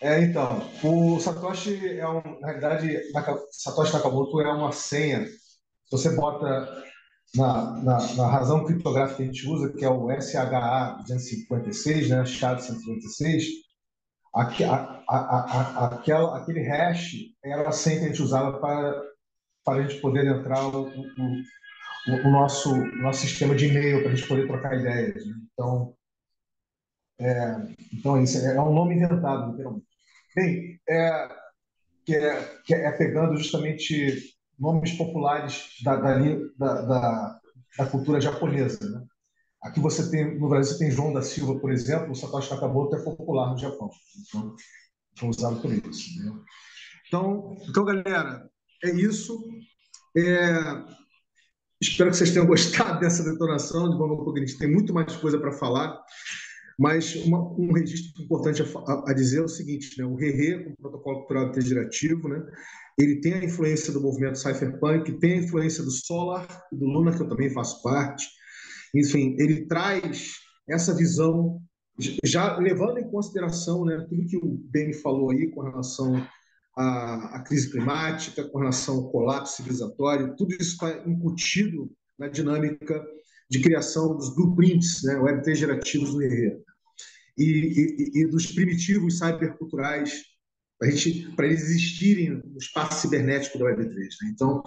Então, o Satoshi na realidade, Satoshi Nakamoto é uma senha. Se você bota na razão criptográfica que a gente usa, que é o SHA-256, né, SHA-256, aquele hash era a senha que a gente usava para a gente poder entrar o nosso sistema de e-mail, para a gente poder trocar ideias, né? Então isso é um nome inventado, literalmente. Bem, que é pegando justamente nomes populares da cultura japonesa, né? Aqui no Brasil você tem João da Silva, por exemplo, o Satoshi Nakamoto é popular no Japão, então foi usado por isso, né? Então, galera, é isso. Espero que vocês tenham gostado dessa detonação de bomba cognitivo. Tem muito mais coisa para falar, mas um registro importante a dizer é o seguinte, né? O ReRe, como protocolo cultural integrativo, né? Ele tem a influência do movimento cypherpunk, tem a influência do Solar e do Luna, que eu também faço parte. Enfim, ele traz essa visão, já levando em consideração, né, tudo que o Beni falou aí com relação à crise climática, com relação ao colapso civilizatório, tudo isso está incutido na dinâmica de criação dos blueprints, né, Web3 gerativos do ReRe, e dos primitivos cyberculturais para eles existirem no espaço cibernético da Web3. Né? Então,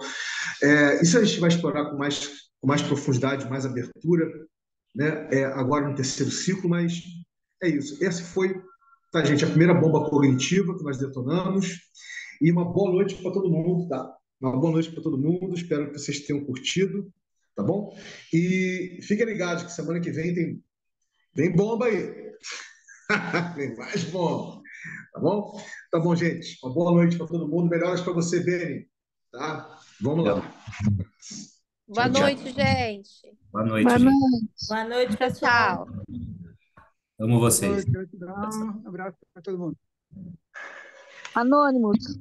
isso a gente vai explorar com mais profundidade, mais abertura, né? Agora no terceiro ciclo, mas é isso. Essa foi, tá, gente, a primeira bomba cognitiva que nós detonamos. E uma boa noite para todo mundo, tá? Uma boa noite para todo mundo. Espero que vocês tenham curtido, tá bom? E fiquem ligados que semana que vem tem bomba aí. Tem mais bomba, tá bom? Tá bom, gente. Uma boa noite para todo mundo. Melhoras para você, Beni, tá? Vamos lá. Boa Tchau, noite, tchau. gente. Boa noite, Boa gente. noite. Boa noite, Tchau, pessoal. tchau. Amo vocês. Gratidão. Abraço para todo mundo. Anônimos.